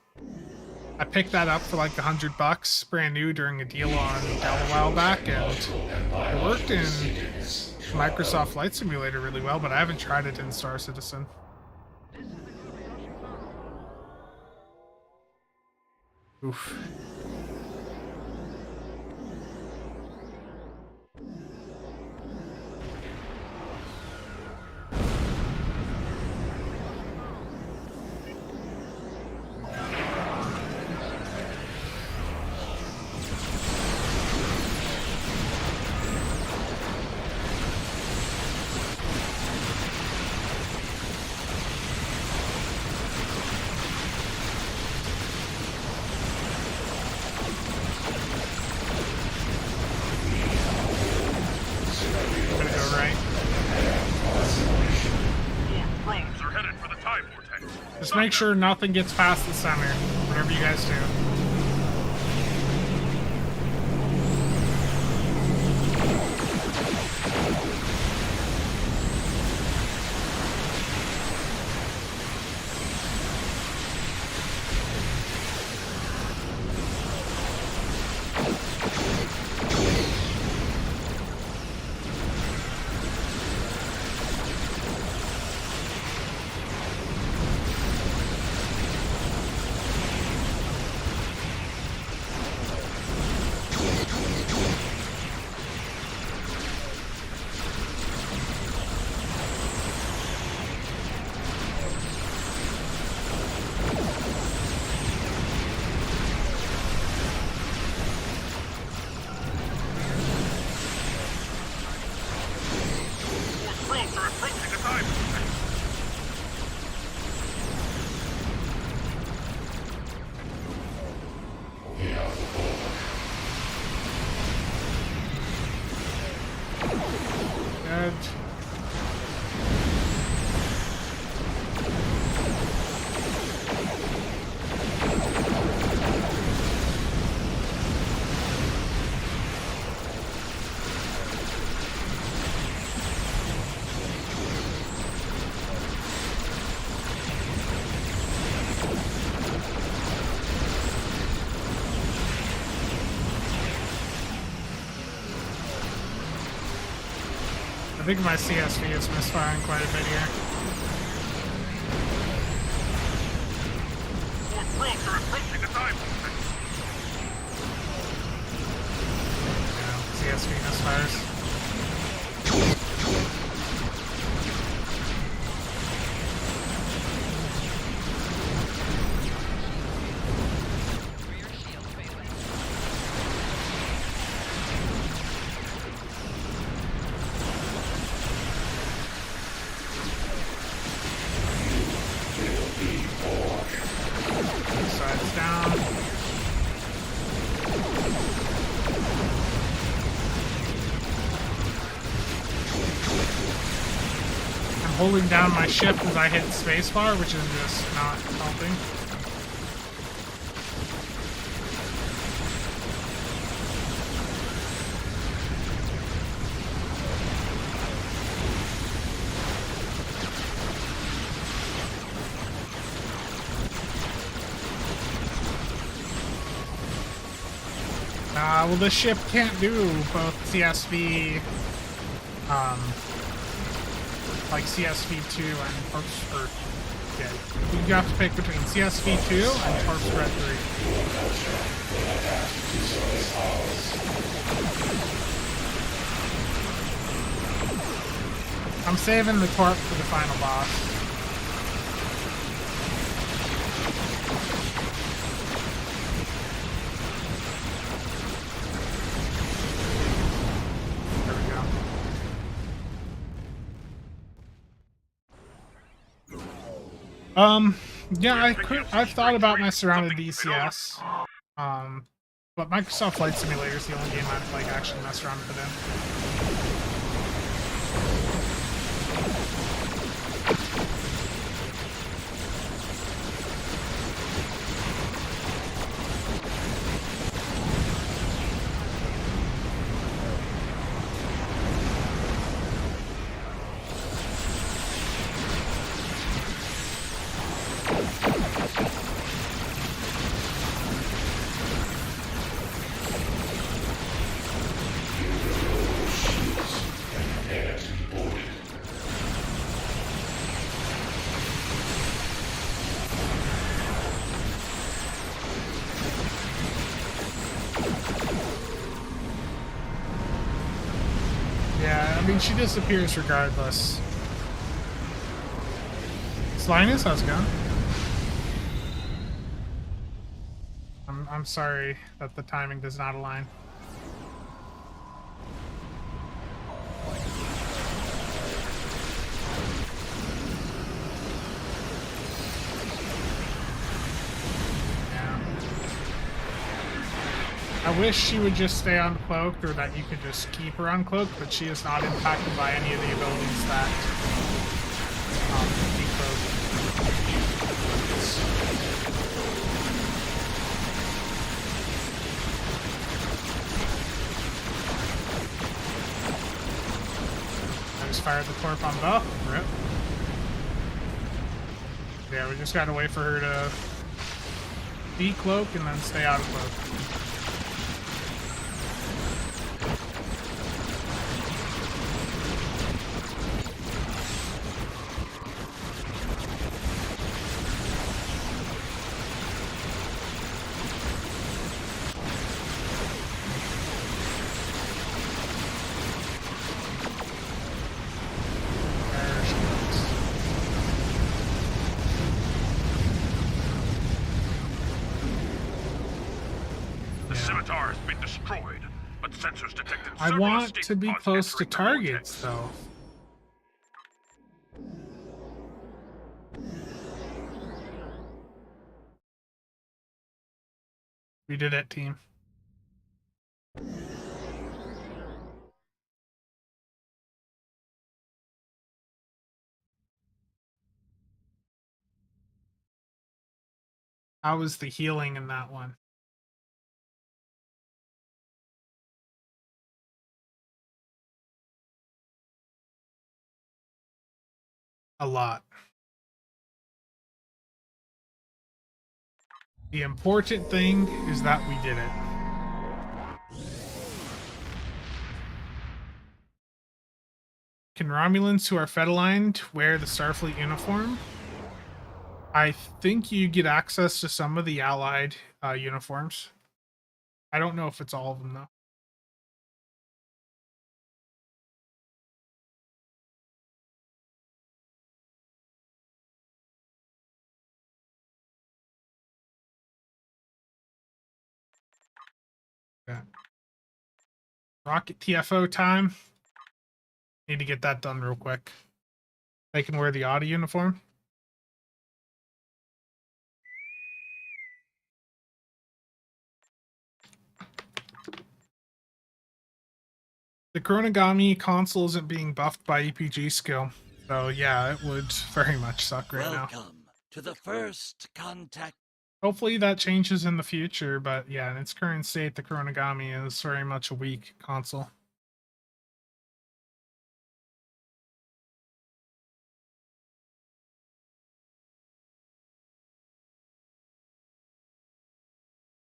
Speaker 1: I picked that up for like $100, brand new, during a deal on Dell a while back, and it worked in Microsoft Flight Simulator really well, but I haven't tried it in Star Citizen. Oof. Just make sure nothing gets past the center, whatever you guys do. think my CSV is misfiring quite a bit here.
Speaker 4: More probes are approaching the time limit.
Speaker 1: Yeah, CSV misfires. Sides down. I'm holding down my shift as I hit spacebar, which is just not helping. Well, this ship can't do both CSV, like CSV2 and Corpse, or, yeah, you have to pick between CSV2 and Corpse Spread 3. I'm saving the Torp for the final boss. Yeah, I've thought about messing around with DCS. But Microsoft Flight Simulator is the only game I've like actually messed around with it in. Yeah, I mean, she disappears regardless. Linus, how's it going? I'm sorry that the timing does not align. I wish she would just stay uncloaked, or that you could just keep her uncloaked, but she is not impacted by any of the abilities that decloak. I just fired the Torp on both. Rip. Yeah, we just gotta wait for her to decloak and then stay out of cloak.
Speaker 4: Scimitar has been destroyed, but sensors detected
Speaker 1: I
Speaker 4: several
Speaker 1: want
Speaker 4: escape
Speaker 1: to be
Speaker 4: pods
Speaker 1: close to
Speaker 4: entering the
Speaker 1: targets,
Speaker 4: vortex.
Speaker 1: though. We did it, team. How was the healing in that one? A lot. The important thing is that we did it. can Romulans who are fed aligned wear the Starfleet uniform? I think you get access to some of the Allied uniforms. I don't know if it's all of them, though. Yeah. Rocket TFO time. Need to get that done real quick. They can wear the Audi uniform. The Chronogami console isn't being buffed by EPG skill. So yeah, it would very much suck right now.
Speaker 3: Welcome to the first contact.
Speaker 1: Hopefully that changes in the future, but yeah, in its current state, the Chronogami is very much a weak console.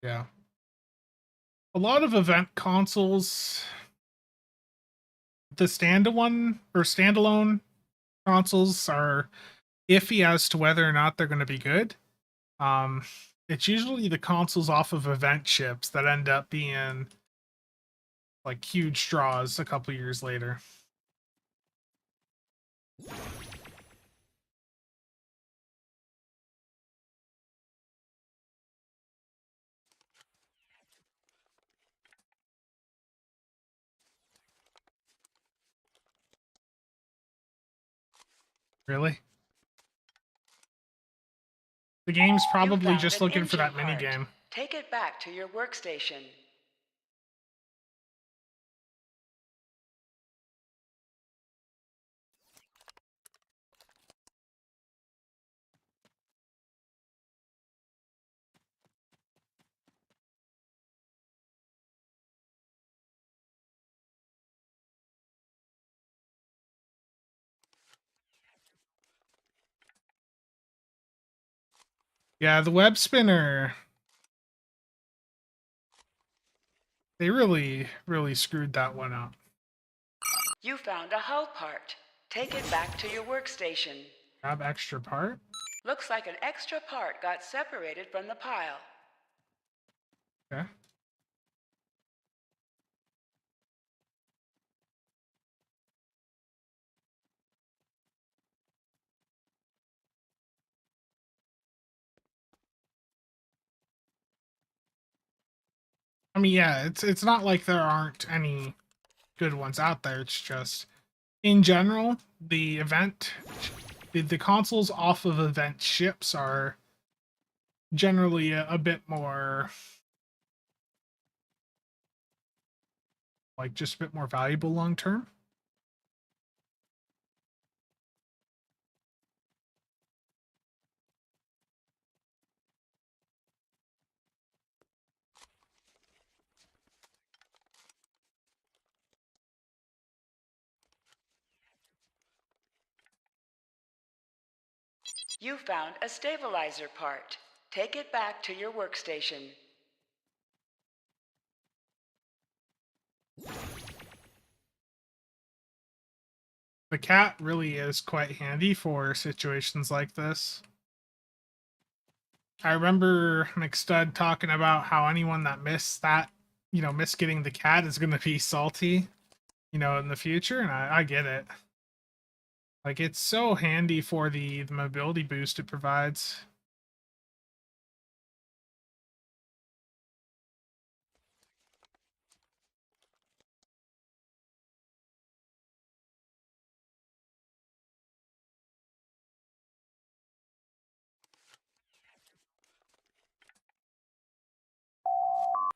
Speaker 1: Yeah. A lot of event consoles, the standalone consoles are iffy as to whether or not they're going to be good. Um, it's usually the consoles off of event chips that end up being like huge draws a couple years later. Really? The game's
Speaker 5: You
Speaker 1: probably
Speaker 5: found
Speaker 1: just
Speaker 5: an
Speaker 1: looking for that
Speaker 5: engine
Speaker 1: mini
Speaker 5: part.
Speaker 1: game.
Speaker 5: Take it back to your workstation.
Speaker 1: Yeah, the web spinner. They really, really screwed that one up.
Speaker 5: You found a hull part. Take it back to your workstation.
Speaker 1: Grab extra part.
Speaker 5: Looks like an extra part got separated from the pile.
Speaker 1: Okay. I mean, yeah, it's not like there aren't any good ones out there. It's just in general, the consoles off of event ships are generally a bit more like just a bit more valuable long term.
Speaker 5: You found a stabilizer part. Take it back to your workstation.
Speaker 1: The cat really is quite handy for situations like this. I remember McStud talking about how anyone that missed that, missed getting the cat is going to be salty, in the future, and I get it. Like, it's so handy for the mobility boost it provides.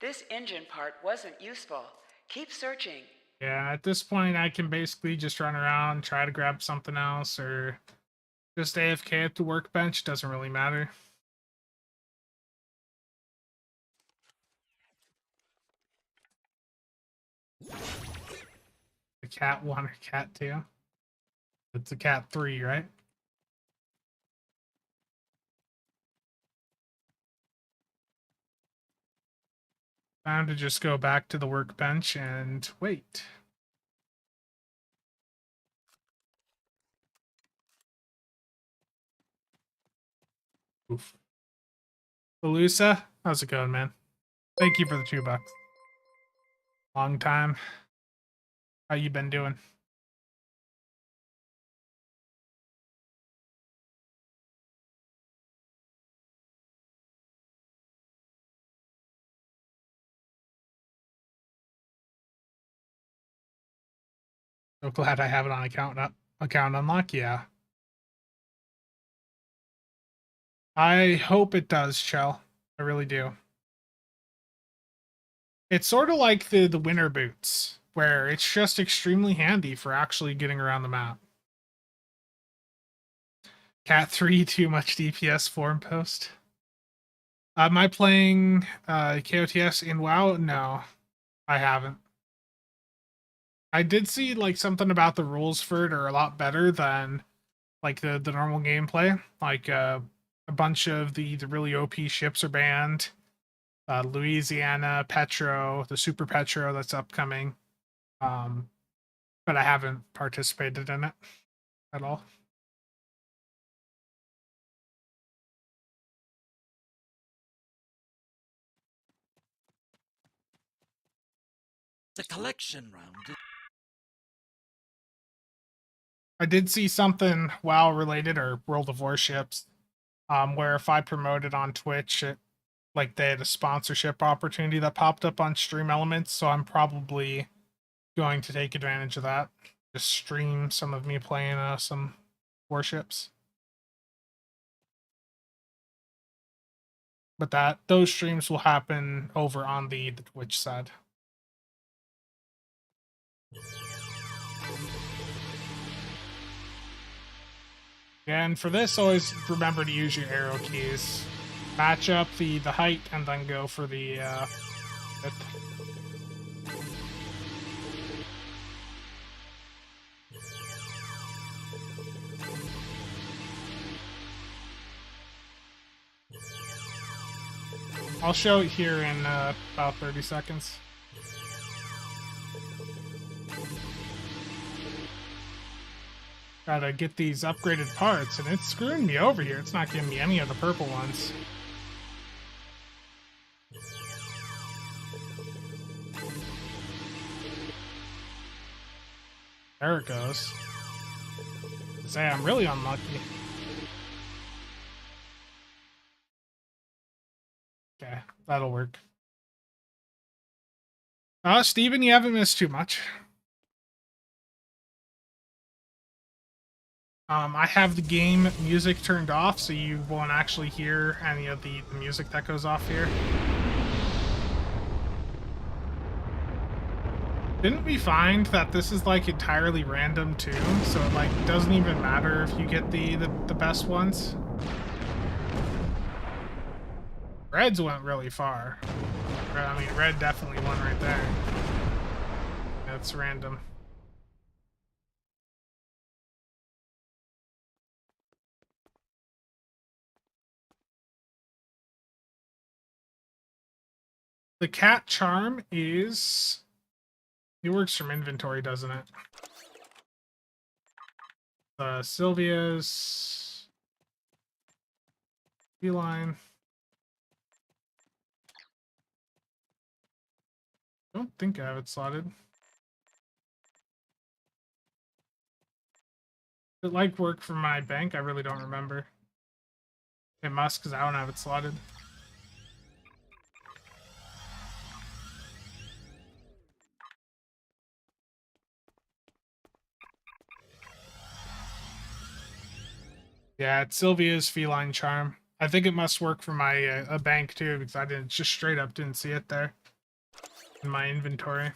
Speaker 5: This engine part wasn't useful. Keep searching.
Speaker 1: Yeah, at this point, I can basically just run around, try to grab something else, or just AFK at the workbench. Doesn't really matter. The cat 1 or cat 2? It's a cat 3, right? Time to just go back to the workbench and wait. Oof. Belusa, how's it going, man? Thank you for the $2. Long time. How you been doing? So glad I have it on account unlock. Yeah. I hope it does, Chell. I really do. It's sort of like the winter boots, where it's just extremely handy for actually getting around the map. Cat 3, too much DPS forum post. Am I playing KOTS in WoW? No, I haven't. I did see like something about the rules for it are a lot better than like the normal gameplay. Like a bunch of the really OP ships are banned. Louisiana, Petro, the Super Petro that's upcoming. But I haven't participated in it at all.
Speaker 3: The collection round.
Speaker 1: I did see something WoW related or World of Warships, where if I promoted on Twitch, like they had a sponsorship opportunity that popped up on Stream Elements, so I'm probably going to take advantage of that. Just stream some of me playing some warships. But those streams will happen over on the Twitch side. And for this, always remember to use your arrow keys. Match up the height and then go for the width. I'll show it here in about 30 seconds. Gotta get these upgraded parts, and it's screwing me over here. It's not giving me any of the purple ones. There it goes. Say, I'm really unlucky. Okay, that'll work. Steven, you haven't missed too much. I have the game music turned off, so you won't actually hear any of the music that goes off here. Didn't we find that this is like entirely random too? So it like doesn't even matter if you get the best ones. Reds went really far. I mean, red definitely won right there. That's random. The cat charm is... It works from inventory, doesn't it? Sylvia's... Feline. Don't think I have it slotted. Does it like work for my bank? I really don't remember. It must, because I don't have it slotted. Yeah, it's Sylvia's feline charm. I think it must work for my a bank too, because I didn't just straight up didn't see it there in my inventory.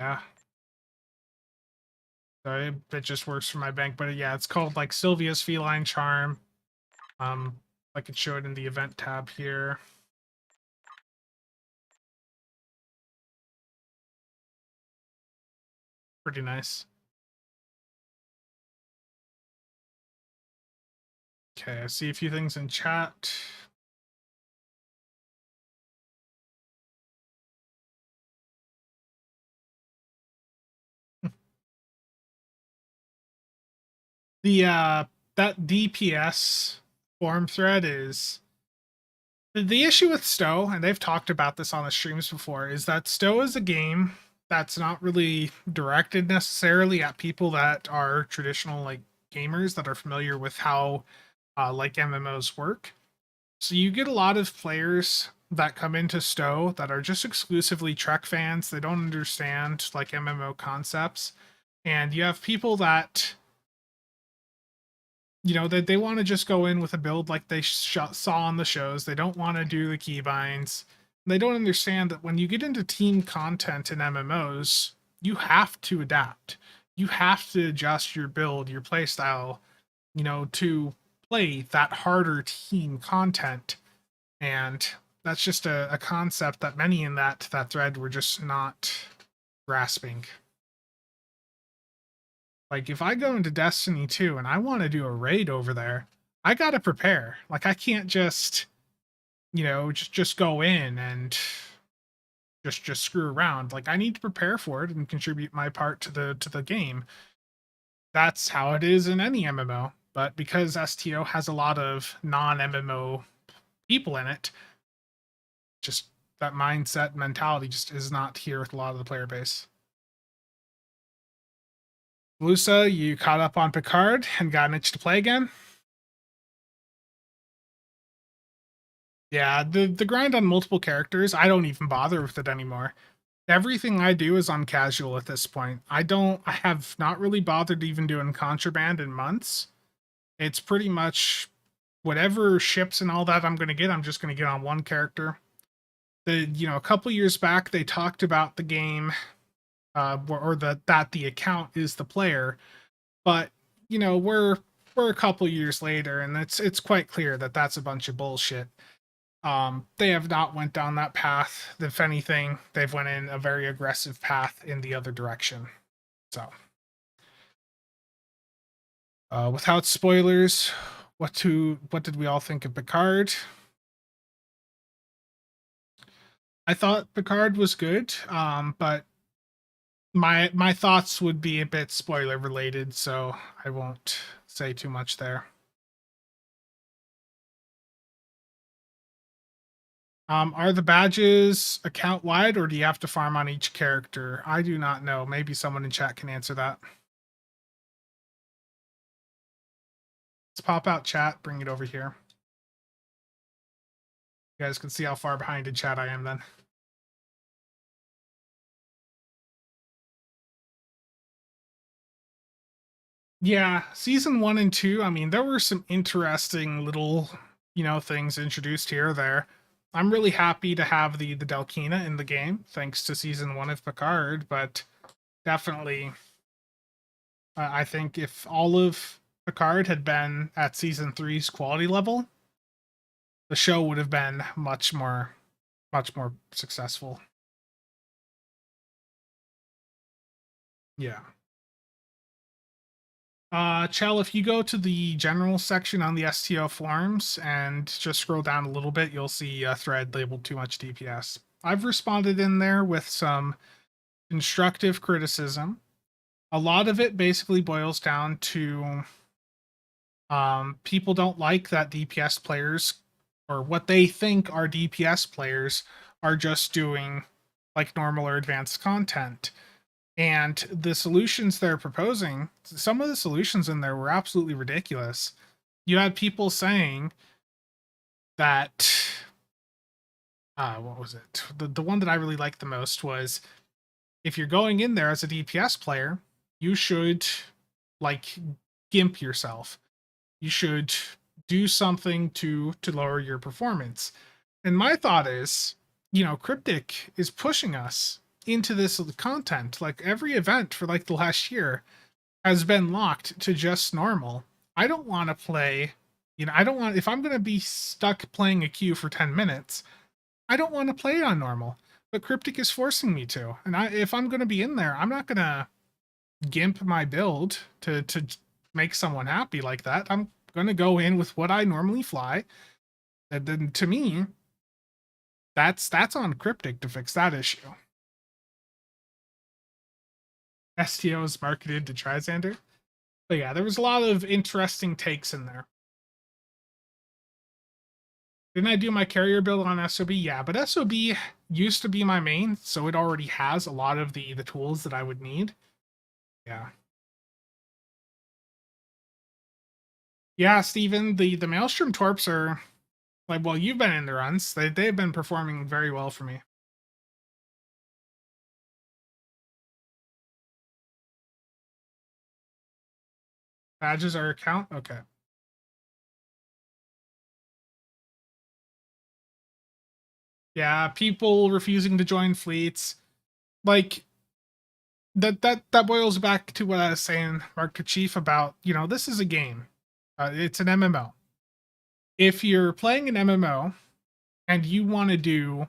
Speaker 1: Yeah. So it just works for my bank, but yeah, it's called like Sylvia's feline charm. I could show it in the event tab here. Pretty nice. Okay, I see a few things in chat. The that DPS forum thread is the issue with Stowe, and they've talked about this on the streams before, is that Stowe is a game that's not really directed necessarily at people that are traditional like gamers that are familiar with how like MMOs work. So you get a lot of players that come into Stowe that are just exclusively Trek fans. They don't understand like MMO concepts. And you have people that, you know, that they want to just go in with a build like they saw on the shows. They don't want to do the keybinds. They don't understand that when you get into team content in MMOs, you have to adapt. You have to adjust your build, your playstyle, you know, to play that harder team content. And that's just a concept that many in that thread were just not grasping. Like, if I go into Destiny 2 and I want to do a raid over there, I got to prepare. Like, I can't just, you know, just go in and just screw around. Like, I need to prepare for it and contribute my part to the game. That's how it is in any MMO. But because STO has a lot of non-MMO people in it, just that mindset mentality just is not here with a lot of the player base. Lusa, you caught up on Picard and got an itch to play again? Yeah, the grind on multiple characters, I don't even bother with it anymore. Everything I do is on casual at this point. I have not really bothered even doing contraband in months. It's pretty much whatever ships and all that I'm going to get, I'm just going to get on one character. A couple years back, they talked about the game, or that the account is the player, but you know, we're a couple years later, and it's quite clear that that's a bunch of bullshit. They have not went down that path. If anything, they've went in a very aggressive path in the other direction. So, without spoilers, what did we all think of Picard? I thought Picard was good, but my thoughts would be a bit spoiler related, so I won't say too much there. Are the badges account wide, or do you have to farm on each character? I do not know. Maybe someone in chat can answer that. Let's pop out chat, bring it over here. You guys can see how far behind in chat I am then. Yeah, season 1 and 2, I mean, there were some interesting little, things introduced here or there. I'm really happy to have the Delkina in the game, thanks to season 1 of Picard, but definitely, I think if all of Picard had been at season 3's quality level, the show would have been much more successful. Yeah. Chell, if you go to the general section on the STO forums and just scroll down a little bit, you'll see a thread labeled too much DPS. I've responded in there with some constructive criticism. A lot of it basically boils down to people don't like that DPS players, or what they think are DPS players, are just doing like normal or advanced content. And the solutions they're proposing, some of the solutions in there were absolutely ridiculous. You had people saying that, what was it? The one that I really liked the most was, if you're going in there as a DPS player, you should like gimp yourself. You should do something to lower your performance. And my thought is, Cryptic is pushing us into this content. Like, every event for like the last year has been locked to just normal. I don't want to play, if I'm going to be stuck playing a queue for 10 minutes, I don't want to play on normal. But Cryptic is forcing me to. And if I'm going to be in there, I'm not going to gimp my build to make someone happy like that. I'm going to go in with what I normally fly. And then, to me, that's on Cryptic to fix that issue. STO is marketed to Trisander. But yeah, there was a lot of interesting takes in there. Didn't I do my carrier build on SOB? Yeah, but SOB used to be my main, so it already has a lot of the tools that I would need. Yeah. Yeah, Steven, the Maelstrom Torps are like, well, you've been in the runs. They've been performing very well for me. Badges are account? Okay. Yeah, people refusing to join fleets. Like that boils back to what I was saying, Mark Chief, about, this is a game. It's an MMO. If you're playing an MMO and you want to do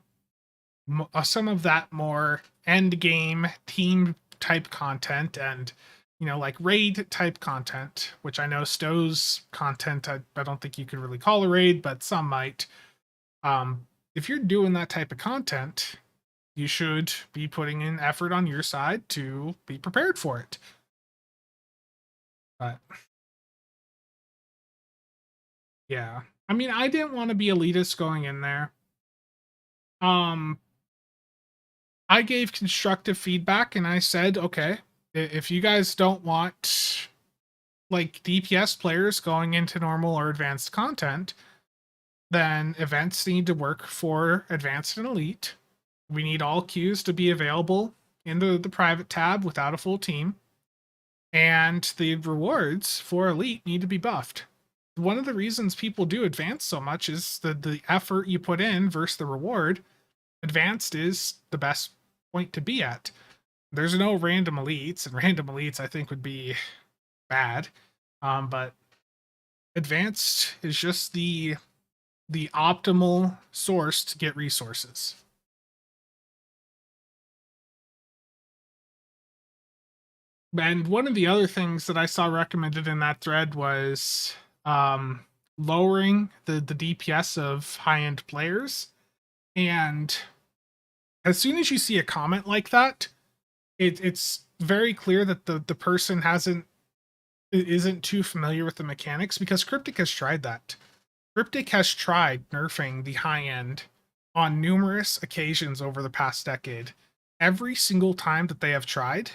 Speaker 1: some of that more end game team type content and like raid type content, which I know Stowe's content, I don't think you could really call a raid, but some might. If you're doing that type of content, you should be putting in effort on your side to be prepared for it. But yeah, I mean, I didn't want to be elitist going in there. I gave constructive feedback and I said, okay, if you guys don't want like DPS players going into normal or advanced content, then events need to work for advanced and elite. We need all queues to be available in the private tab without a full team. And the rewards for elite need to be buffed. One of the reasons people do advanced so much is the effort you put in versus the reward. Advanced is the best point to be at. There's no random elites, and random elites I think would be bad. But advanced is just the optimal source to get resources. And one of the other things that I saw recommended in that thread was lowering the DPS of high-end players. And as soon as you see a comment like that, it's very clear that the person isn't too familiar with the mechanics, because Cryptic has tried that. Cryptic has tried nerfing the high end on numerous occasions over the past decade. Every single time that they have tried,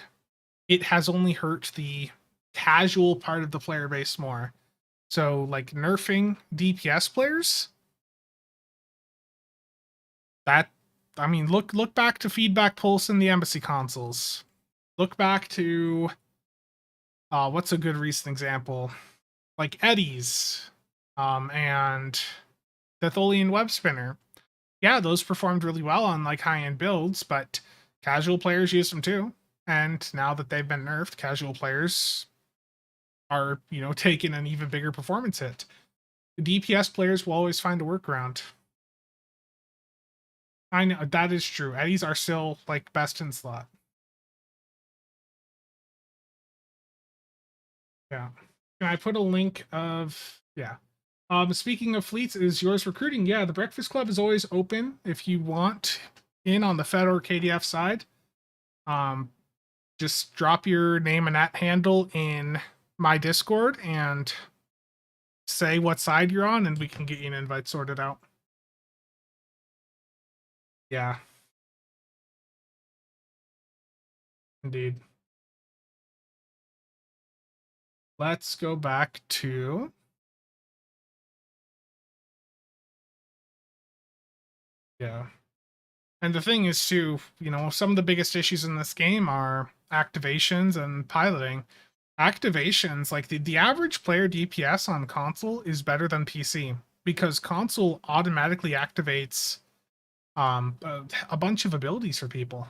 Speaker 1: it has only hurt the casual part of the player base more. So, like, nerfing DPS players, that, I mean, look back to Feedback Pulse in the Embassy consoles. Look back to what's a good recent example? Like Eddies, and the Tholian Web Spinner. Yeah, those performed really well on like high-end builds, but casual players use them too. And now that they've been nerfed, casual players are, taking an even bigger performance hit. The DPS players will always find a workaround. I know that is true. Eddies are still like best in slot. Yeah. Can I put a link of, yeah. Speaking of fleets, is yours recruiting? Yeah, the Breakfast Club is always open if you want in on the Fed or KDF side. Just drop your name and at handle in my Discord and say what side you're on, and we can get you an invite sorted out. Yeah. Indeed. Let's go back to, yeah. And the thing is too, some of the biggest issues in this game are activations and piloting. Activations, like the average player DPS on console is better than PC, because console automatically activates a bunch of abilities for people.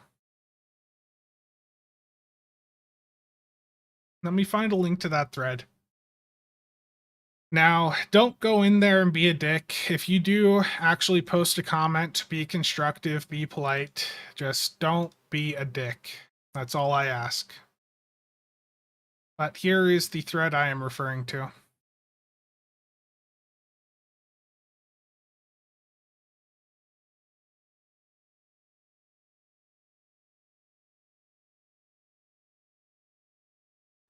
Speaker 1: Let me find a link to that thread. Now, don't go in there and be a dick. If you do actually post a comment, be constructive, be polite. Just don't be a dick. That's all I ask. But here is the thread I am referring to.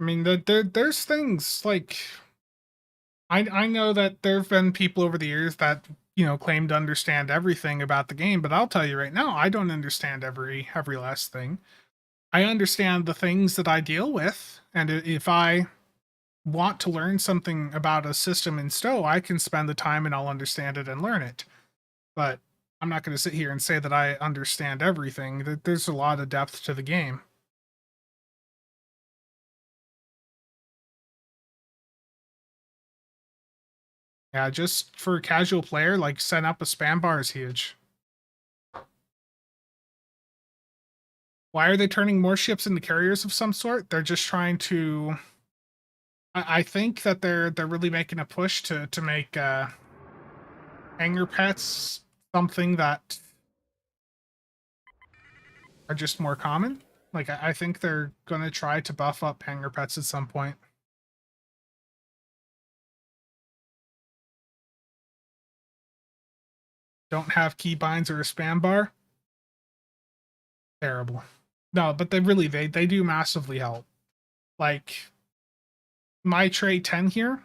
Speaker 1: I mean, there's things like I know that there have been people over the years that claim to understand everything about the game, but I'll tell you right now, I don't understand every last thing. I understand the things that I deal with, and if I want to learn something about a system in Stowe, I can spend the time and I'll understand it and learn it. But I'm not going to sit here and say that I understand everything. That there's a lot of depth to the game. Yeah, just for a casual player, like setting up a spam bar is huge. Why are they turning more ships into carriers of some sort? They're just trying to. I think that they're really making a push to make hangar pets something that are just more common. Like I think they're gonna try to buff up hangar pets at some point. Don't have keybinds or a spam bar. Terrible. No, but they do massively help. Like my trait 10 here,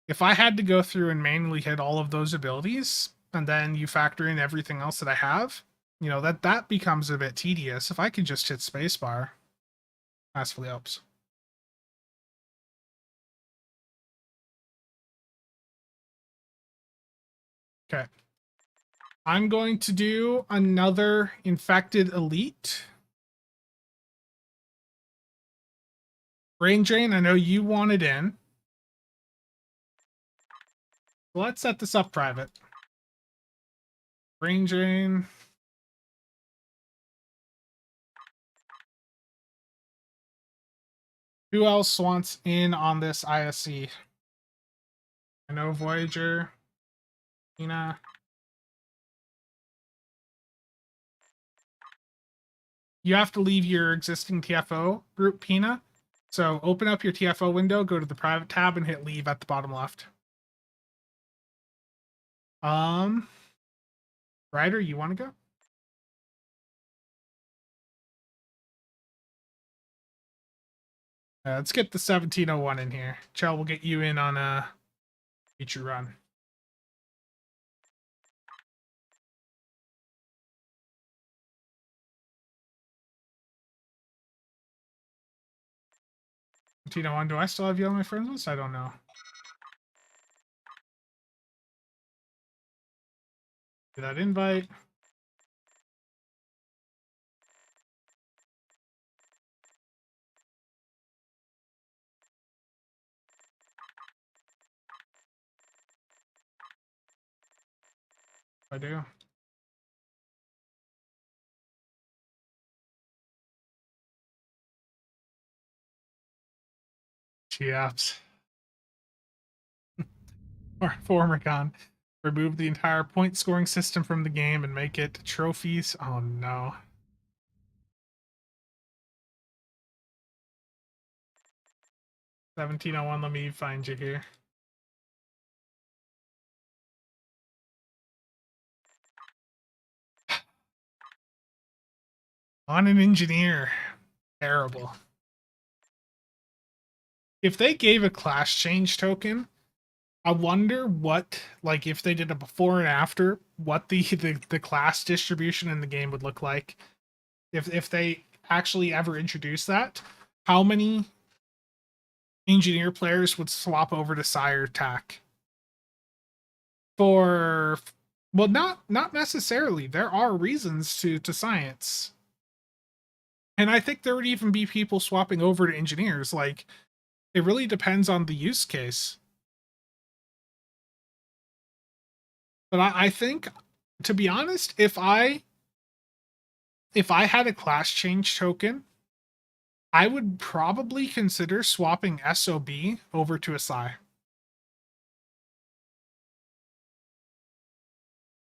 Speaker 1: if I had to go through and manually hit all of those abilities, and then you factor in everything else that I have, that becomes a bit tedious. If I could just hit spacebar, massively helps. Okay. I'm going to do another infected elite. Brain drain, I know you wanted in. Let's set this up private. Brain drain. Who else wants in on this ISC? I know Voyager, Ina. You have to leave your existing TFO group, Pina. So open up your TFO window, go to the private tab, and hit leave at the bottom left. Ryder, you want to go? Let's get the 1701 in here. Chell will get you in on a future run. One, do I still have you on my friends list? I don't know. Do that invite. I do. GFs. Or former con. Remove the entire point scoring system from the game and make it trophies. Oh no. $17.01, let me find you here. On an engineer. Terrible. If they gave a class change token, I wonder what, like, if they did a before and after, what the class distribution in the game would look like. If they actually ever introduce that, how many engineer players would swap over to Sire Tac? For, well, not necessarily. There are reasons to science. And I think there would even be people swapping over to engineers. Like, it really depends on the use case. But I think, to be honest, if I had a class change token, I would probably consider swapping SOB over to a Psi.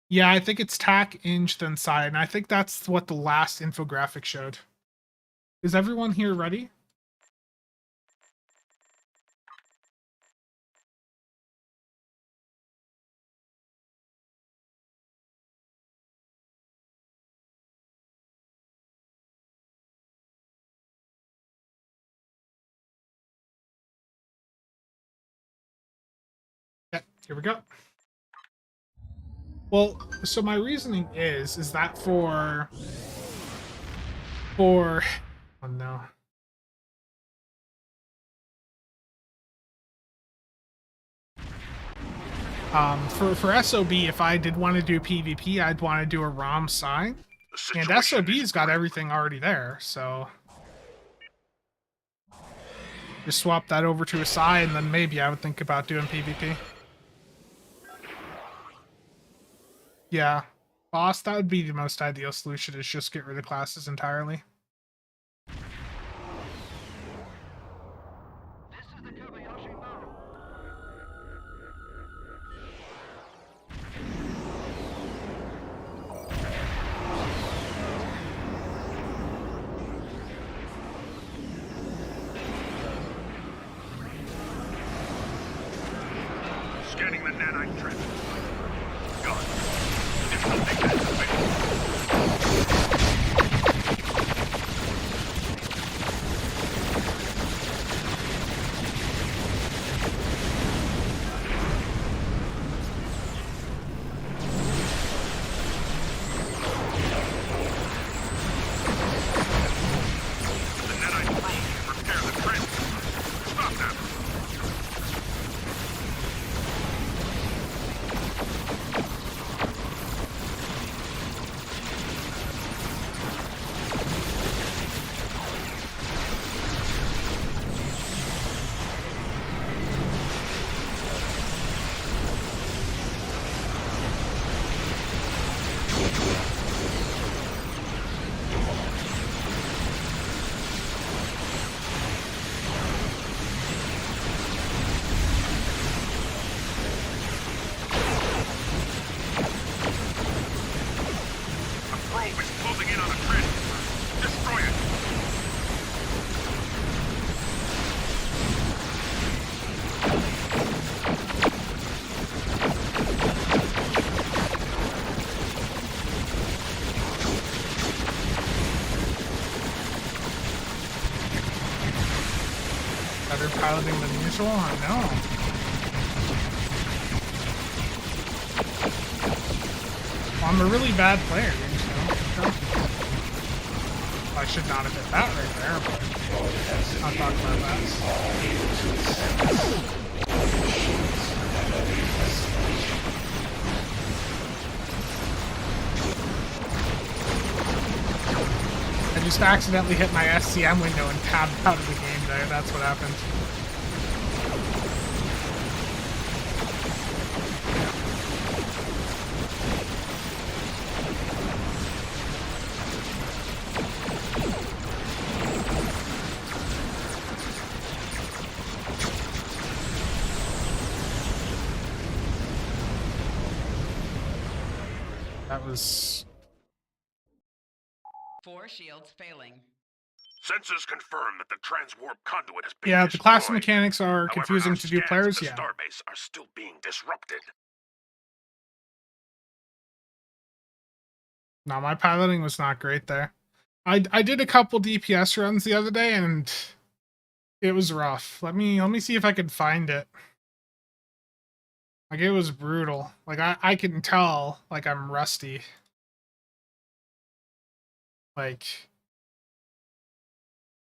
Speaker 1: Yeah, I think it's TAC, Eng, then Psi, and I think that's what the last infographic showed. Is everyone here ready? Here we go. Well, so my reasoning is that for oh no. For SOB, if I did want to do PvP, I'd want to do a ROM sign.
Speaker 4: The
Speaker 1: And
Speaker 4: situation
Speaker 1: SOB's
Speaker 4: is
Speaker 1: got
Speaker 4: critical.
Speaker 1: everything already there, so just swap that over to a Psy, and then maybe I would think about doing PvP. Yeah. Boss, that would be the most ideal solution, is just get rid of classes entirely.
Speaker 4: Scanning the nanite trend. Gone. Additional data activated. The nanite probe can repair the trend. Stop them. The probe is closing in on the trend. Destroy it.
Speaker 1: Better piloting than usual? I know. Well, I'm a really bad player, so. I should not have hit that right there, but I'll talk about that. I just accidentally hit my SCM window and tabbed out of the game there. That's what happened. That was...
Speaker 5: Four shields failing.
Speaker 4: Sensors confirm that the transwarp conduit has been
Speaker 1: Yeah, the class
Speaker 4: destroyed.
Speaker 1: mechanics are
Speaker 4: However,
Speaker 1: confusing
Speaker 4: our
Speaker 1: to do
Speaker 4: scans
Speaker 1: players,
Speaker 4: of the
Speaker 1: yeah.
Speaker 4: starbase are still being disrupted.
Speaker 1: No, my piloting was not great there. I did a couple DPS runs the other day, and it was rough. Let me see if I can find it. Like, it was brutal. Like, I can tell, like, I'm rusty. Like,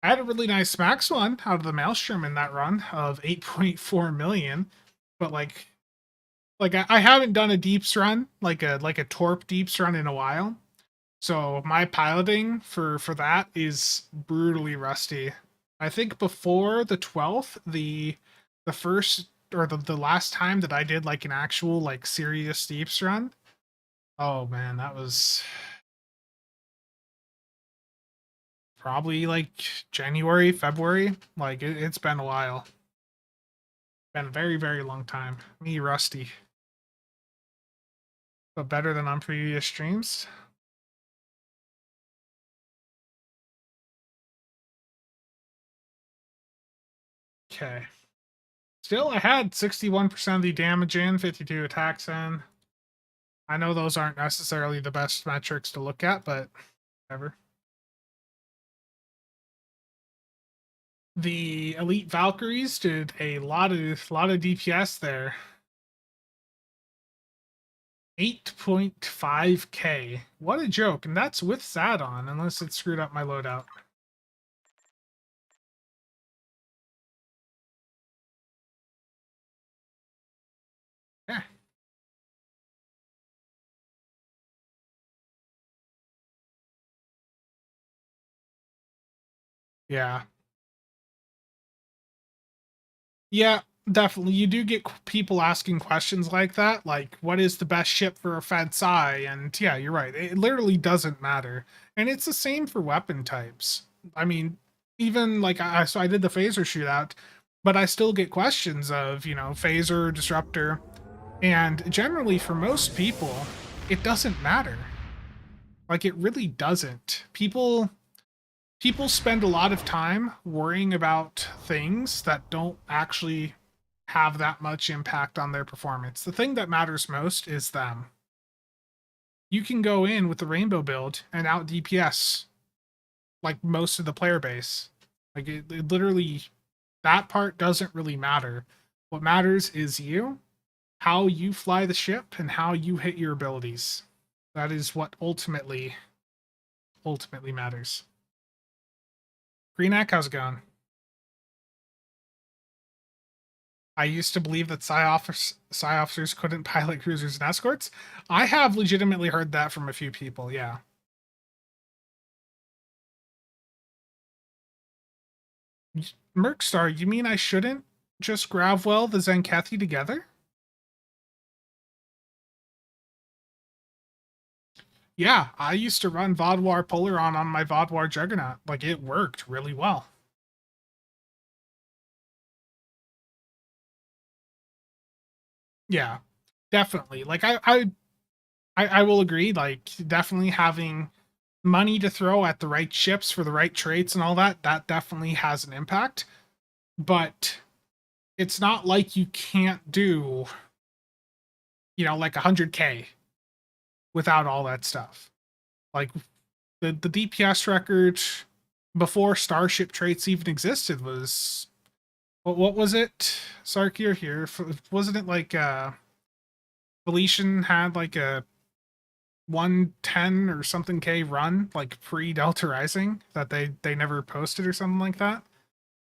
Speaker 1: I had a really nice max one out of the Maelstrom in that run of 8.4 million, but like I haven't done a deeps run, like a torp deeps run in a while. So my piloting for that is brutally rusty. I think before the 12th, the first or the last time that I did like an actual like serious deeps run, oh man, that was probably like January, February. Like it's been a while. Been a very, very long time. Me rusty. But better than on previous streams. Okay. Still, I had 61% of the damage in, 52 attacks in. I know those aren't necessarily the best metrics to look at, but whatever. The Elite Valkyries did a lot of DPS there. 8.5k. What a joke. And that's with SAD on, unless it screwed up my loadout. Yeah. Yeah. Yeah, definitely. You do get people asking questions like that, like, what is the best ship for a Fed Psi? And yeah, you're right. It literally doesn't matter. And it's the same for weapon types. I mean, even like, so I did the phaser shootout, but I still get questions of, phaser, disruptor. And generally, for most people, it doesn't matter. Like, it really doesn't. People spend a lot of time worrying about things that don't actually have that much impact on their performance. The thing that matters most is them. You can go in with the rainbow build and out DPS like most of the player base. Like it literally, that part doesn't really matter. What matters is you, how you fly the ship, and how you hit your abilities. That is what ultimately matters. Greenack, how's it going? I used to believe that psi officers couldn't pilot cruisers and escorts. I have legitimately heard that from a few people, yeah. Merkstar, you mean I shouldn't just Gravwell the Zenkethi together? Yeah, I used to run Vodwar Polaron on my Vodwar Juggernaut. Like, it worked really well. Yeah, definitely. Like, I will agree, like, definitely having money to throw at the right ships for the right traits and all that, that definitely has an impact. But it's not like you can't do, like 100k without all that stuff. Like, the DPS record before Starship traits even existed was, what was it? Sarkir here, wasn't it like Felician had like a 110 or something k run like pre Delta Rising that they never posted or something like that?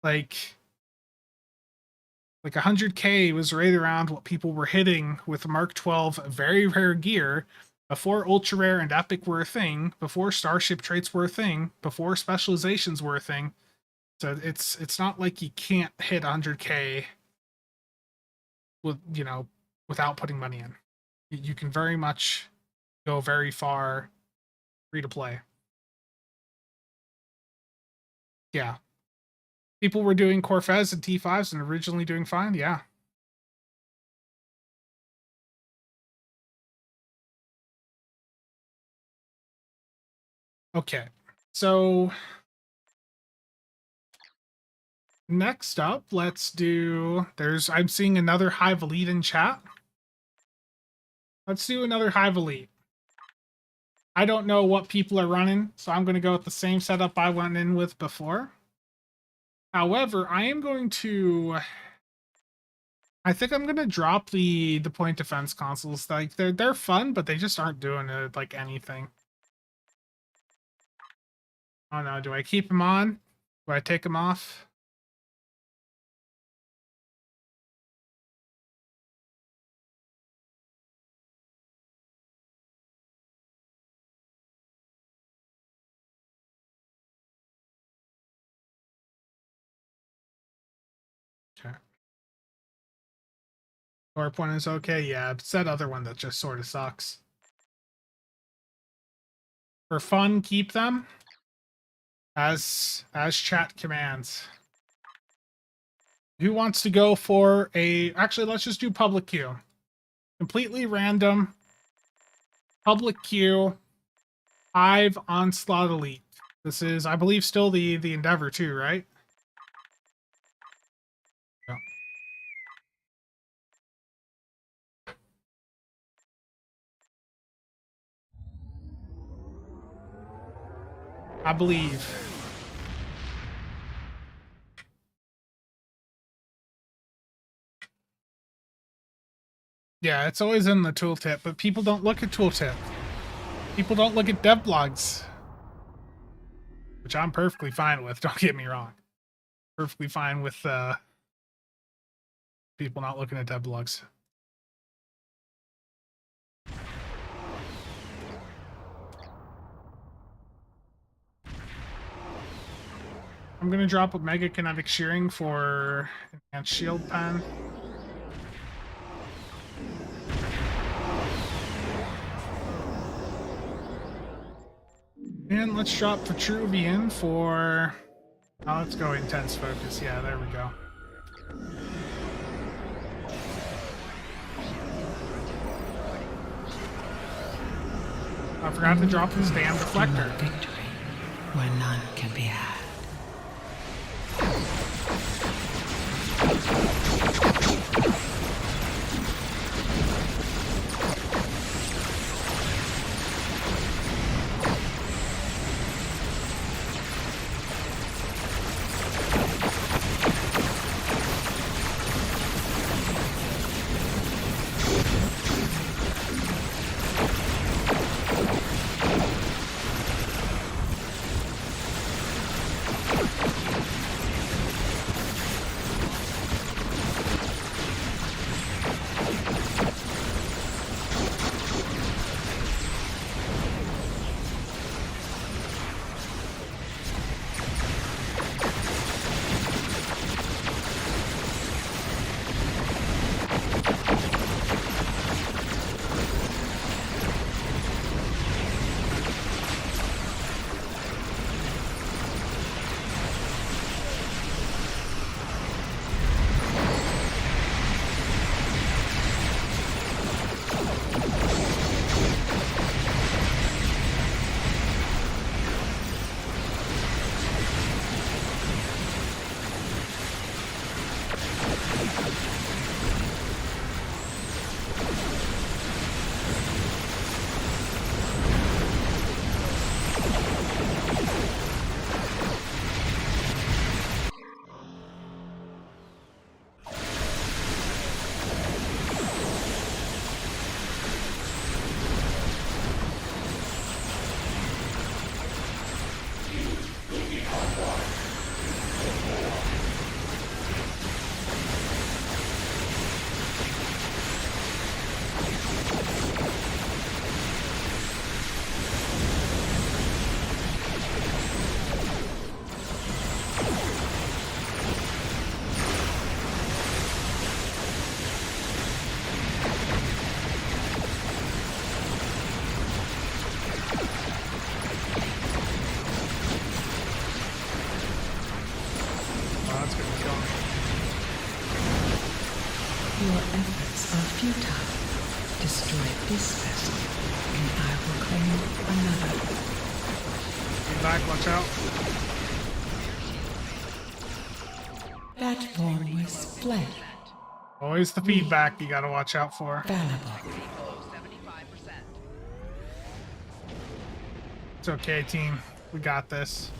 Speaker 1: Like 100k was right around what people were hitting with Mark 12 very rare gear before ultra rare and epic were a thing, before starship traits were a thing, before specializations were a thing. So it's not like you can't hit 100k with without putting money in. You can very much go very far free to play. Yeah. People were doing Corfez and T5s and originally doing fine, yeah. Okay. So next up, let's do, I'm seeing another Hive Elite in chat. Let's do another Hive Elite. I don't know what people are running, so I'm going to go with the same setup I went in with before. However, I am going to, I think I'm going to drop the point defense consoles. Like, they're fun, but they just aren't doing it like anything. Oh no, do I keep them on? Do I take them off? Okay. PowerPoint is okay. Yeah, it's that other one that just sort of sucks. For fun, keep them as chat commands. Who wants to go for a? Actually, let's just do public queue. Completely random. Public queue. Hive Onslaught Elite. This is, I believe, still the Endeavor too, right? Yeah. I believe. Yeah, it's always in the tooltip, but people don't look at tooltip. People don't look at devlogs, which I'm perfectly fine with. Don't get me wrong. Perfectly fine with people not looking at devlogs. I'm gonna drop a Mega Kinetic Shearing for Enhanced Shield Pen. And let's drop Petruvian for... Oh, let's go Intense Focus. Yeah, there we go. I forgot to drop his damn deflector.
Speaker 2: Victory where none can be had. Your efforts are futile. Destroy this vessel, and I will claim another.
Speaker 1: Back, watch out.
Speaker 2: That form was fled.
Speaker 1: Always the feedback you gotta watch out for.
Speaker 2: Fallible.
Speaker 1: It's okay, team. We got this.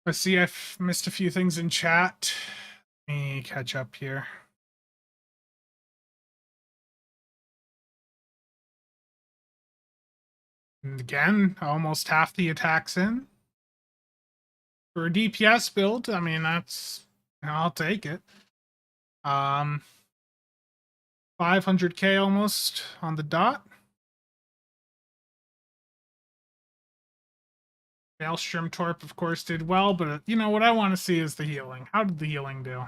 Speaker 1: I see I've missed a few things in chat. Let me catch up here. And again, almost half the attacks in. For a DPS build, I mean, that's... I'll take it. 500k almost on the dot. Maelstrom Torp, of course, did well, but you know what I want to see is the healing. How did the healing do?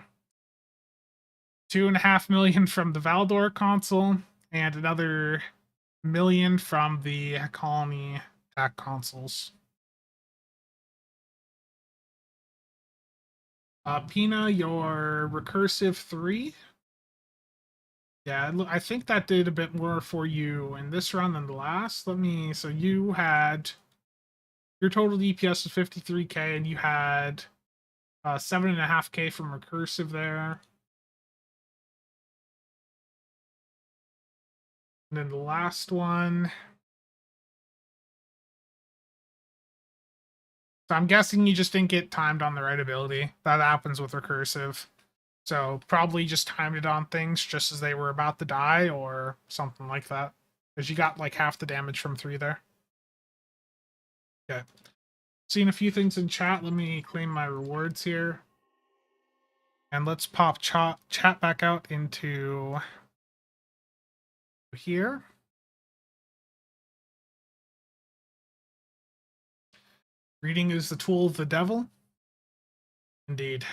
Speaker 1: 2.5 million from the Valdor console, and another million from the colony attack consoles. Pina, your recursive 3. Yeah, I think that did a bit more for you in this run than the last. So you had your total DPS was 53k, and you had 7.5k from recursive there. And then the last one. So I'm guessing you just didn't get timed on the right ability. That happens with recursive. So probably just timed it on things just as they were about to die or something like that. Because you got like half the damage from 3 there. Okay. Seeing a few things in chat. Let me claim my rewards here. And let's pop chat back out into here. Reading is the tool of the devil. Indeed.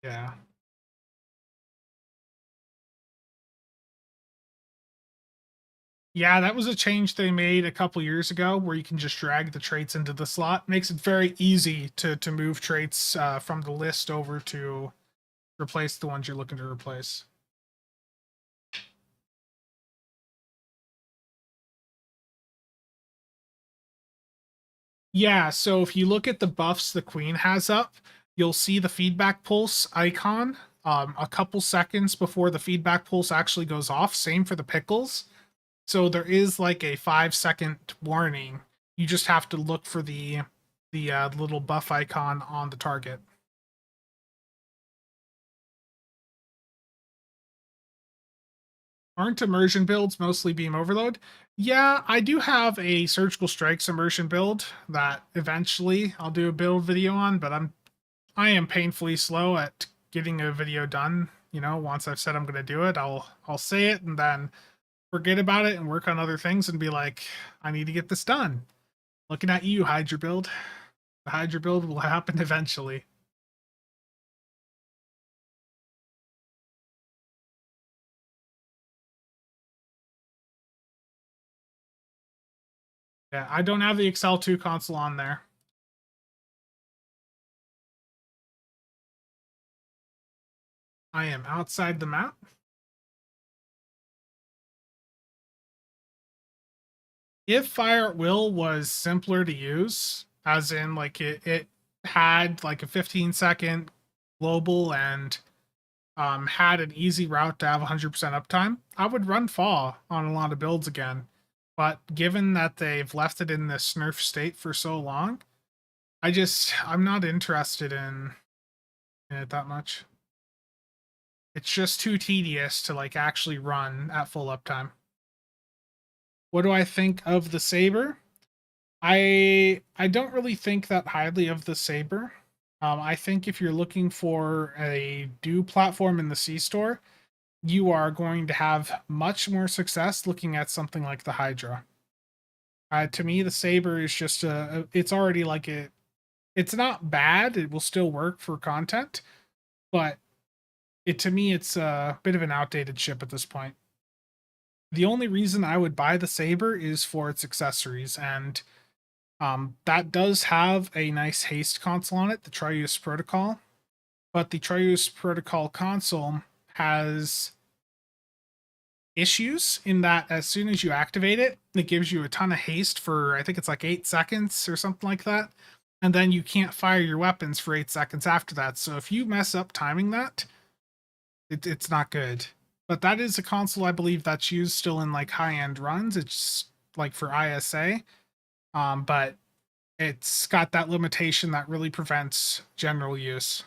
Speaker 1: Yeah. Yeah, that was a change they made a couple years ago where you can just drag the traits into the slot. Makes it very easy to move traits from the list over to replace the ones you're looking to replace. Yeah, so if you look at the buffs the queen has up, you'll see the feedback pulse icon a couple seconds before the feedback pulse actually goes off. Same for the pickles. So there is like a 5-second warning. You just have to look for the little buff icon on the target. Aren't immersion builds mostly beam overload? Yeah, I do have a surgical strikes immersion build that eventually I'll do a build video on, but I am painfully slow at getting a video done. You know, once I've said I'm going to do it, I'll say it and then forget about it and work on other things and be like, I need to get this done. Looking at you, Hydra build. The Hydra build will happen eventually. Yeah, I don't have the Excel 2 console on there. I am outside the map. If Fire at Will was simpler to use, as in like it had like a 15-second global and had an easy route to have 100% uptime, I would run Faw on a lot of builds again. But given that they've left it in this nerf state for so long, I'm not interested in it that much. It's just too tedious to like actually run at full uptime. What do I think of the Saber? I don't really think that highly of the Saber. I think if you're looking for a do platform in the C store, you are going to have much more success looking at something like the Hydra. To me, the Saber is just it's already like it's not bad. It will still work for content, but to me, it's a bit of an outdated ship at this point. The only reason I would buy the Saber is for its accessories, and that does have a nice haste console on it, the Trius Protocol. But the Trius Protocol console has issues in that as soon as you activate it, it gives you a ton of haste for, I think it's like 8 seconds or something like that. And then you can't fire your weapons for 8 seconds after that. So if you mess up timing that, it's not good. But that is a console I believe that's used still in like high-end runs. It's like for ISA. But it's got that limitation that really prevents general use.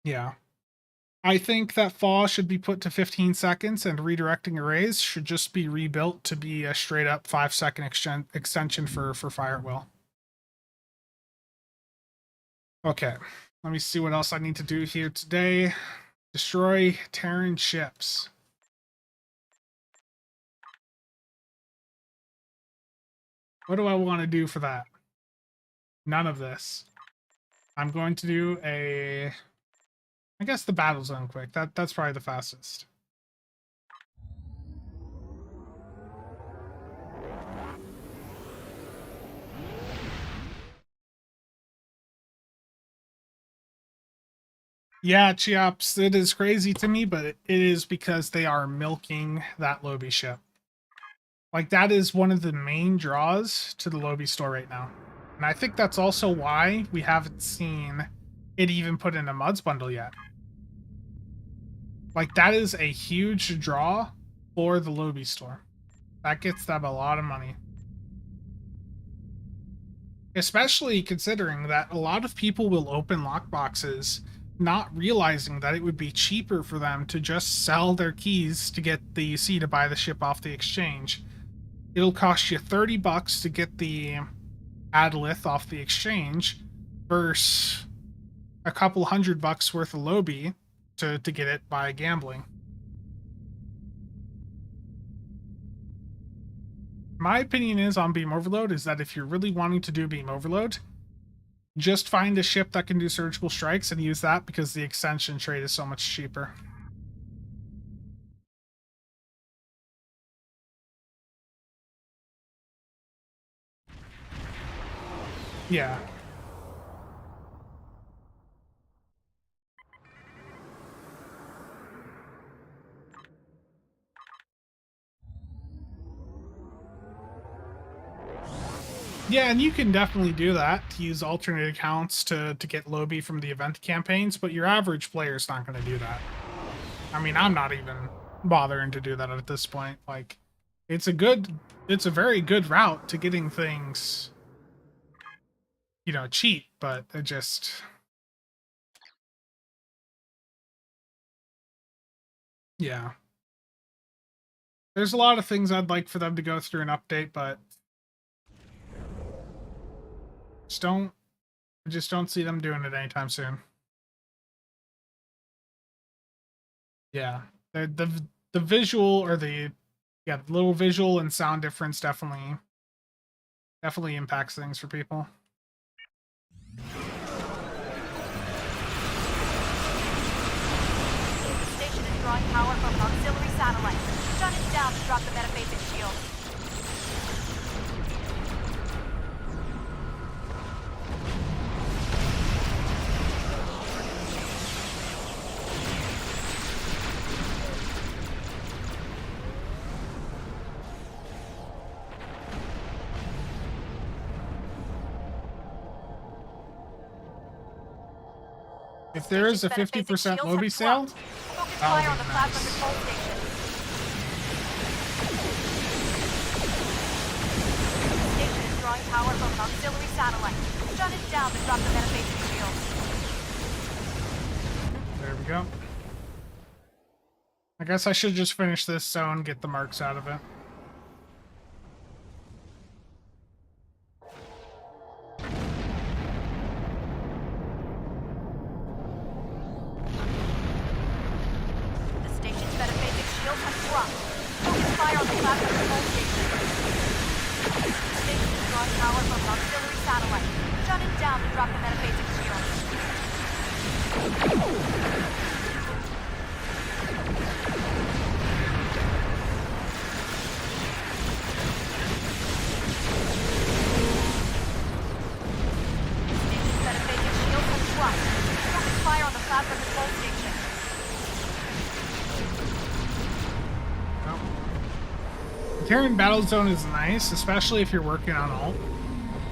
Speaker 1: Yeah. I think that Fall should be put to 15 seconds and redirecting arrays should just be rebuilt to be a straight up 5-second extension for Fire at Will. Okay, let me see what else I need to do here today. Destroy Terran ships. What do I want to do for that? None of this. I'm going to do I guess the Battlezone quick. That's probably the fastest. Yeah, Cheops, it is crazy to me, but it is because they are milking that Lobby ship. Like, that is one of the main draws to the Lobby store right now. And I think that's also why we haven't seen it even put in a Muds bundle yet. Like, that is a huge draw for the Lobby store. That gets them a lot of money. Especially considering that a lot of people will open lockboxes not realizing that it would be cheaper for them to just sell their keys to get the C to buy the ship off the exchange. It'll cost you $30 to get the Adlith off the exchange versus a couple $100 worth of Lobby to get it by gambling. My opinion is on Beam Overload is that if you're really wanting to do Beam Overload, just find a ship that can do surgical strikes and use that because the extension trade is so much cheaper. Yeah. Yeah, and you can definitely do that, to use alternate accounts to get Lobby from the event campaigns, but your average player's not going to do that. I mean, I'm not even bothering to do that at this point. Like, it's a very good route to getting things, you know, cheap, but it just... Yeah. There's a lot of things I'd like for them to go through an update, but I just don't see them doing it anytime soon. Yeah. The visual or the little visual and sound difference definitely impacts things for people.
Speaker 6: The station is drawing power from an auxiliary satellite. Shut it down to drop the metaphasic shield.
Speaker 1: If there is a 50% Lobby sale,
Speaker 6: Focus
Speaker 1: that'll
Speaker 6: fire on
Speaker 1: be
Speaker 6: the plasma
Speaker 1: nice.
Speaker 6: control station. The station is drawing power from an auxiliary satellite. Shut it down to drop the metaphasic shield.
Speaker 1: There we go. I guess I should just finish this zone, get the marks out of it.
Speaker 6: The station's metaphasic shield has dropped. Focus fire on the plasma control station. The station is drawing power from an auxiliary satellite. Shut it down to drop the metaphasic shield. Station's metaphasic shield has dropped. Focus fire on the plasma control station.
Speaker 1: Terran Battlezone is nice, especially if you're working on alt.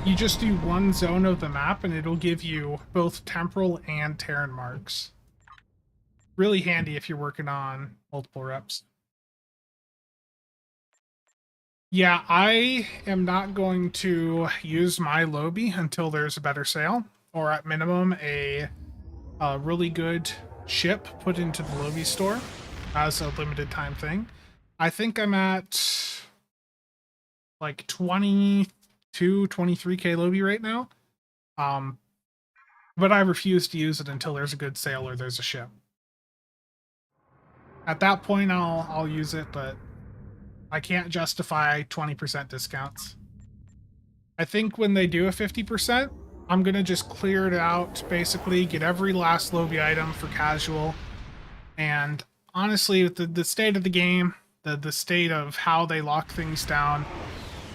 Speaker 1: You just do one zone of the map and it'll give you both temporal and Terran marks. Really handy if you're working on multiple reps. Yeah, I am not going to use my Lobby until there's a better sale, or at minimum a really good ship put into the Lobby store as a limited time thing. I think I'm at like 22, 23k Lobby right now. But I refuse to use it until there's a good sale or there's a ship. At that point, I'll use it, but I can't justify 20% discounts. I think when they do a 50%, I'm going to just clear it out, basically, get every last Lobby item for casual. And honestly, with the state of the game, the state of how they lock things down,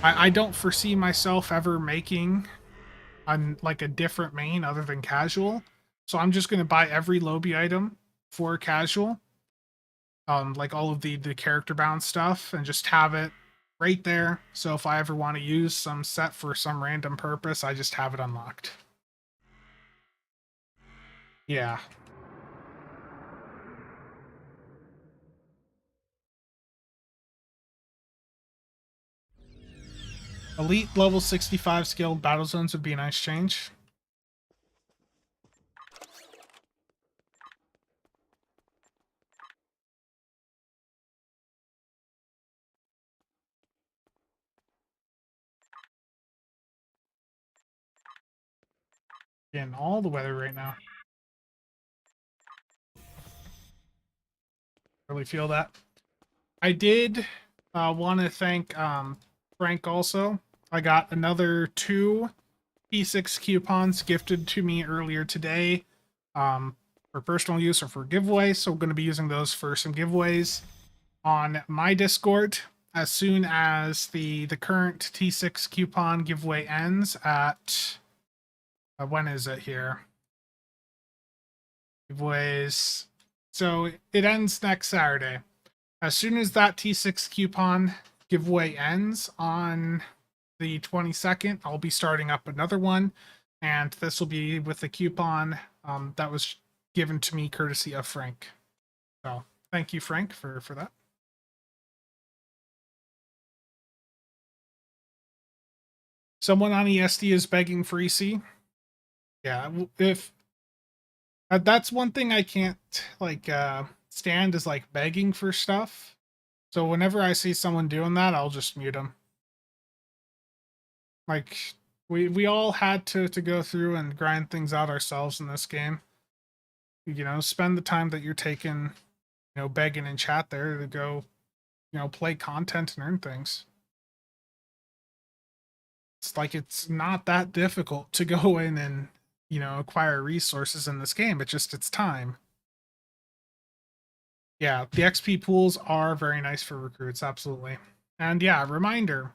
Speaker 1: I don't foresee myself ever making like a different main other than casual. So I'm just going to buy every lobby item for casual, like all of the character bound stuff, and just have it right there. So if I ever want to use some set for some random purpose, I just have it unlocked. Yeah. Elite level 65 skilled battle zones would be a nice change. Getting all the weather right now. Really feel that. I did want to thank Frank also. I got another 2 P6 coupons gifted to me earlier today for personal use or for giveaway. So I'm going to be using those for some giveaways on my Discord as soon as the current T6 coupon giveaway ends at when is it here? Giveaways. So it ends next Saturday. As soon as that T6 coupon giveaway ends on the 22nd, I'll be starting up another one, and this will be with the coupon that was given to me courtesy of Frank. So thank you, Frank, for that. Someone on ESD is begging for EC. Yeah, if that's one thing I can't like stand is like begging for stuff. So whenever I see someone doing that, I'll just mute them. Like we all had to go through and grind things out ourselves in this game. You know, spend the time that you're taking, you know, begging in chat there to go, you know, play content and earn things. It's like it's not that difficult to go in and, you know, acquire resources in this game. It's time. Yeah, the XP pools are very nice for recruits, absolutely. And yeah, reminder,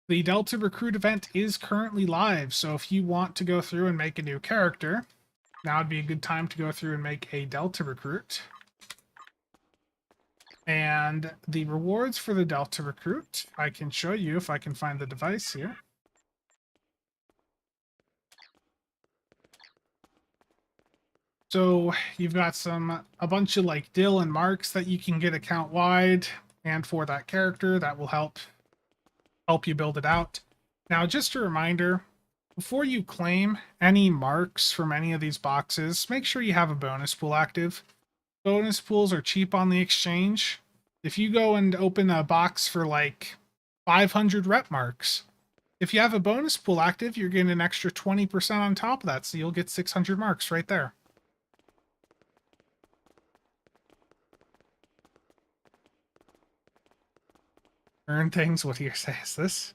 Speaker 1: the Delta Recruit event is currently live, so if you want to go through and make a new character, now would be a good time to go through and make a Delta Recruit. And the rewards for the Delta Recruit, I can show you if I can find the device here. So you've got a bunch of like dill and marks that you can get account wide and for that character that will help you build it out. Now, just a reminder, before you claim any marks from any of these boxes, make sure you have a bonus pool active. Bonus pools are cheap on the exchange. If you go and open a box for like 500 rep marks, if you have a bonus pool active, you're getting an extra 20% on top of that, so you'll get 600 marks right there. Earn things? What do you say is this?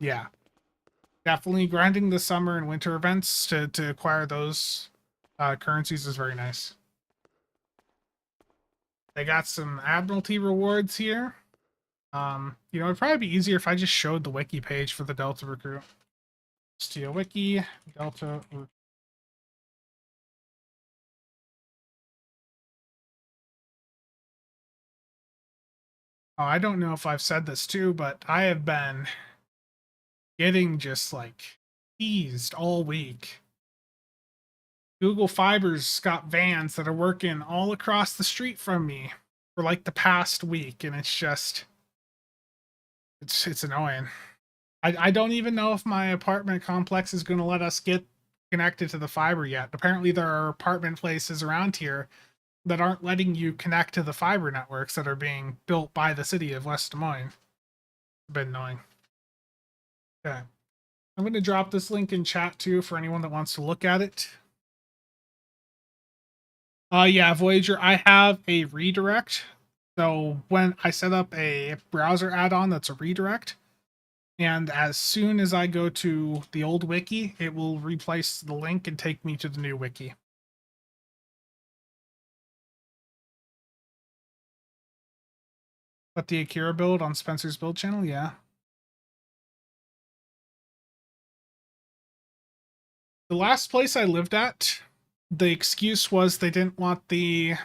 Speaker 1: Yeah. Definitely grinding the summer and winter events to acquire those currencies is very nice. They got some Admiralty rewards here. You know, it'd probably be easier if I just showed the wiki page for the Delta Recruit. Steel Wiki, Delta Recruit. Oh, I don't know if I've said this too, but I have been getting just like teased all week. Google Fiber's got vans that are working all across the street from me for like the past week, and it's just it's annoying. I don't even know if my apartment complex is going to let us get connected to the fiber yet. Apparently there are apartment places around here that aren't letting you connect to the fiber networks that are being built by the city of West Des Moines. It's been annoying. Okay. I'm going to drop this link in chat too for anyone that wants to look at it. Yeah, Voyager, I have a redirect. So when I set up a browser add-on that's a redirect, and as soon as I go to the old wiki, it will replace the link and take me to the new wiki. But the Akira build on Spencer's build channel, yeah. The last place I lived at, the excuse was they didn't want the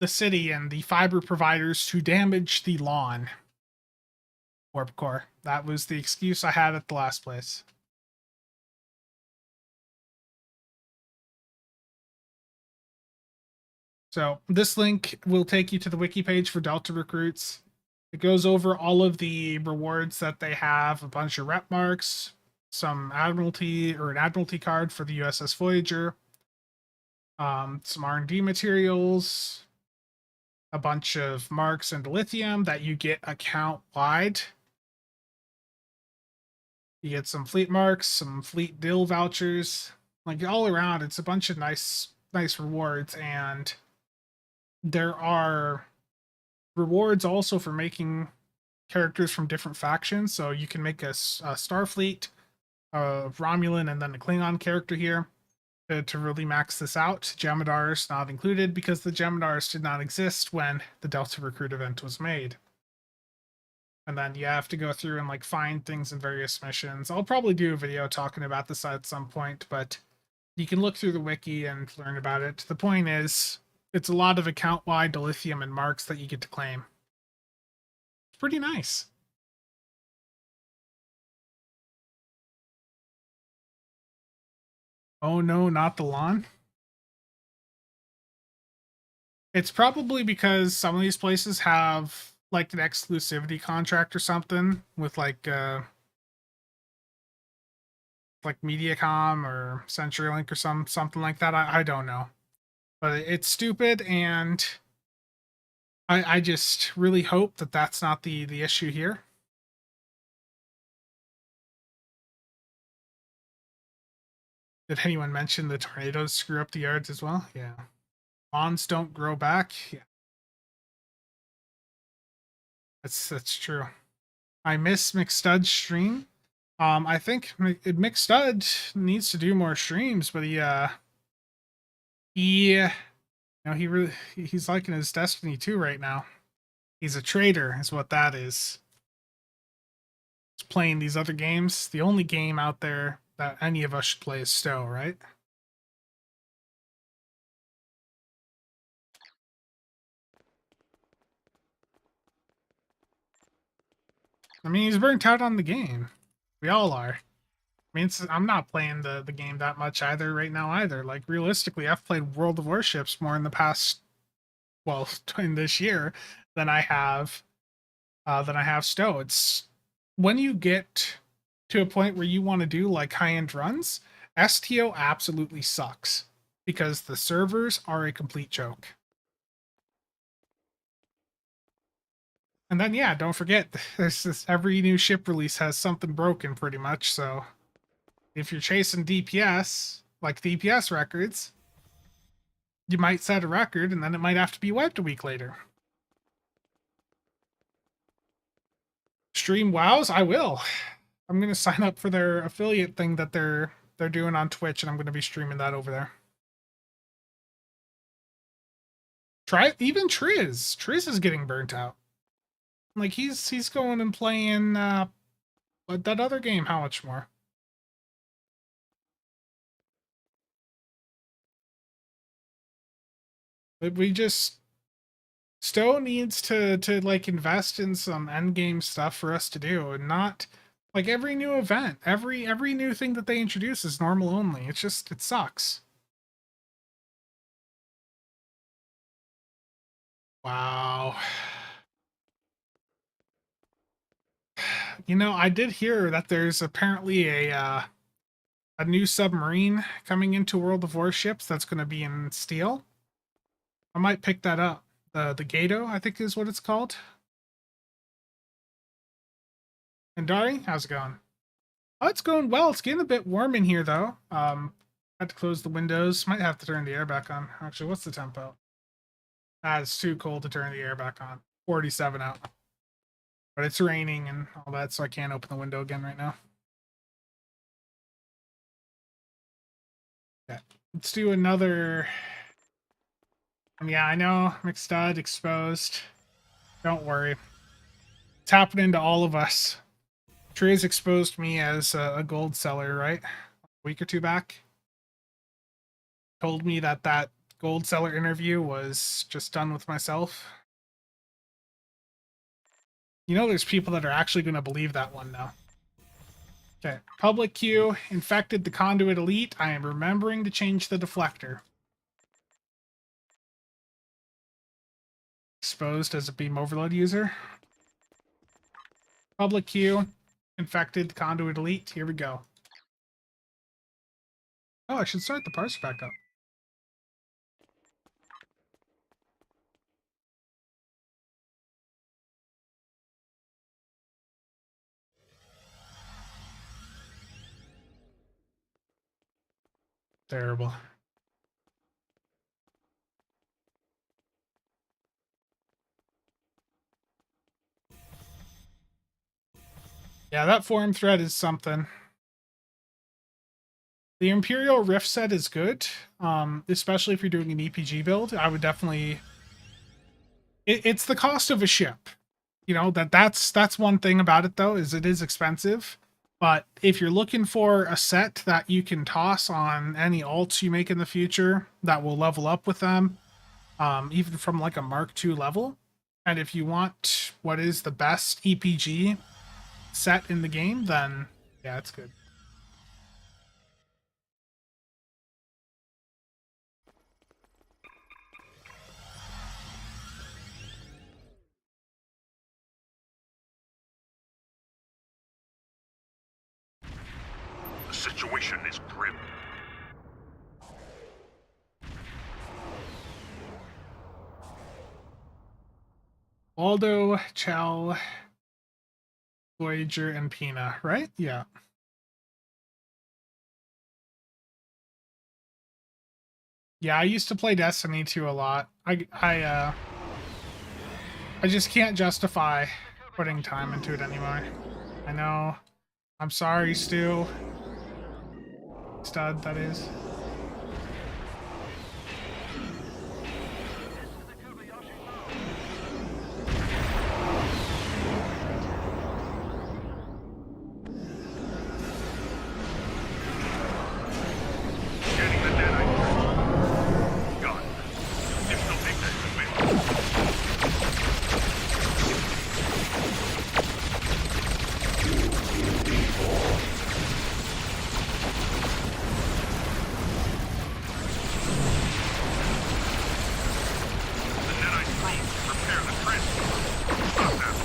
Speaker 1: city and the fiber providers to damage the lawn. Warp core. That was the excuse I had at the last place. So this link will take you to the wiki page for Delta recruits. It goes over all of the rewards that they have, a bunch of rep marks, some admiralty or an admiralty card for the USS Voyager, some R&D materials, a bunch of marks and lithium that you get account wide. You get some fleet marks, some fleet deal vouchers, like all around. It's a bunch of nice rewards, and there are rewards also for making characters from different factions. So you can make a Starfleet, a Romulan, and then a Klingon character here to really max this out. Gemidars not included because the Gemidars did not exist when the Delta Recruit event was made. And then you have to go through and like find things in various missions. I'll probably do a video talking about this at some point, but you can look through the wiki and learn about it. The point is, it's a lot of account-wide dilithium and marks that you get to claim. It's pretty nice. Oh no, not the lawn. It's probably because some of these places have like an exclusivity contract or something with like Mediacom or CenturyLink or something like that. I don't know. But it's stupid, and I just really hope that that's not the issue here. Did anyone mention the tornadoes screw up the yards as well? Yeah. Lawns don't grow back. Yeah. That's true. I miss McStud's stream. I think McStud needs to do more streams, but he's liking his Destiny 2 right now. He's a traitor, is what that is. He's playing these other games. The only game out there that any of us should play is Stowe, right? I mean, he's burnt out on the game. We all are. I mean, I'm not playing the game that much either right now either. Like, realistically, I've played World of Warships more in the past, well, in this year than I have Stowe. It's when you get to a point where you want to do like high-end runs, STO absolutely sucks because the servers are a complete joke. And then, yeah, don't forget, every new ship release has something broken pretty much. So if you're chasing DPS, like DPS records, you might set a record and then it might have to be wiped a week later. Stream WoWs? I will. I'm going to sign up for their affiliate thing that they're doing on Twitch, and I'm going to be streaming that over there. Try even Triz. Triz is getting burnt out. Like he's going and playing that other game how much more? But we just Stowe needs to like invest in some end game stuff for us to do, and not like every new event, every new thing that they introduce is normal only. It's just it sucks. Wow. You know, I did hear that there's apparently a new submarine coming into World of Warships that's going to be in steel. I might pick that up. The Gato, I think is what it's called. And Dari, how's it going? Oh, it's going well. It's getting a bit warm in here, though. Had to close the windows. Might have to turn the air back on. Actually, what's the tempo? It's too cold to turn the air back on. 47 out. But it's raining and all that, so I can't open the window again right now. Yeah. Let's do another... Yeah, I know. McStud exposed. Don't worry. It's happening to all of us. Trey's exposed me as a gold seller, right? A week or two back. Told me that that gold seller interview was just done with myself. You know, there's people that are actually going to believe that one now. Okay, public queue, infected the conduit elite. I am remembering to change the deflector. Exposed as a beam overload user. Public queue, infected the conduit elite. Here we go. Oh, I should start the parser back up. Terrible. Yeah, that forum thread is something. The Imperial Rift set is good, especially if you're doing an EPG build. I would definitely... It's the cost of a ship. You know, that's one thing about it, though, is it is expensive. But if you're looking for a set that you can toss on any alts you make in the future that will level up with them, even from like a Mark II level, and if you want what is the best EPG set in the game, then yeah, it's good.
Speaker 4: The situation is grim.
Speaker 1: Waldo, Chell, Voyager, and Pina, right? Yeah. Yeah, I used to play Destiny 2 a lot. I just can't justify putting time into it anymore. I know. I'm sorry, Stu. Stud, that is.
Speaker 4: Getting the deadite. Got it. If they'll take that to win. The deadite probe. Prepare the transport. Stop them.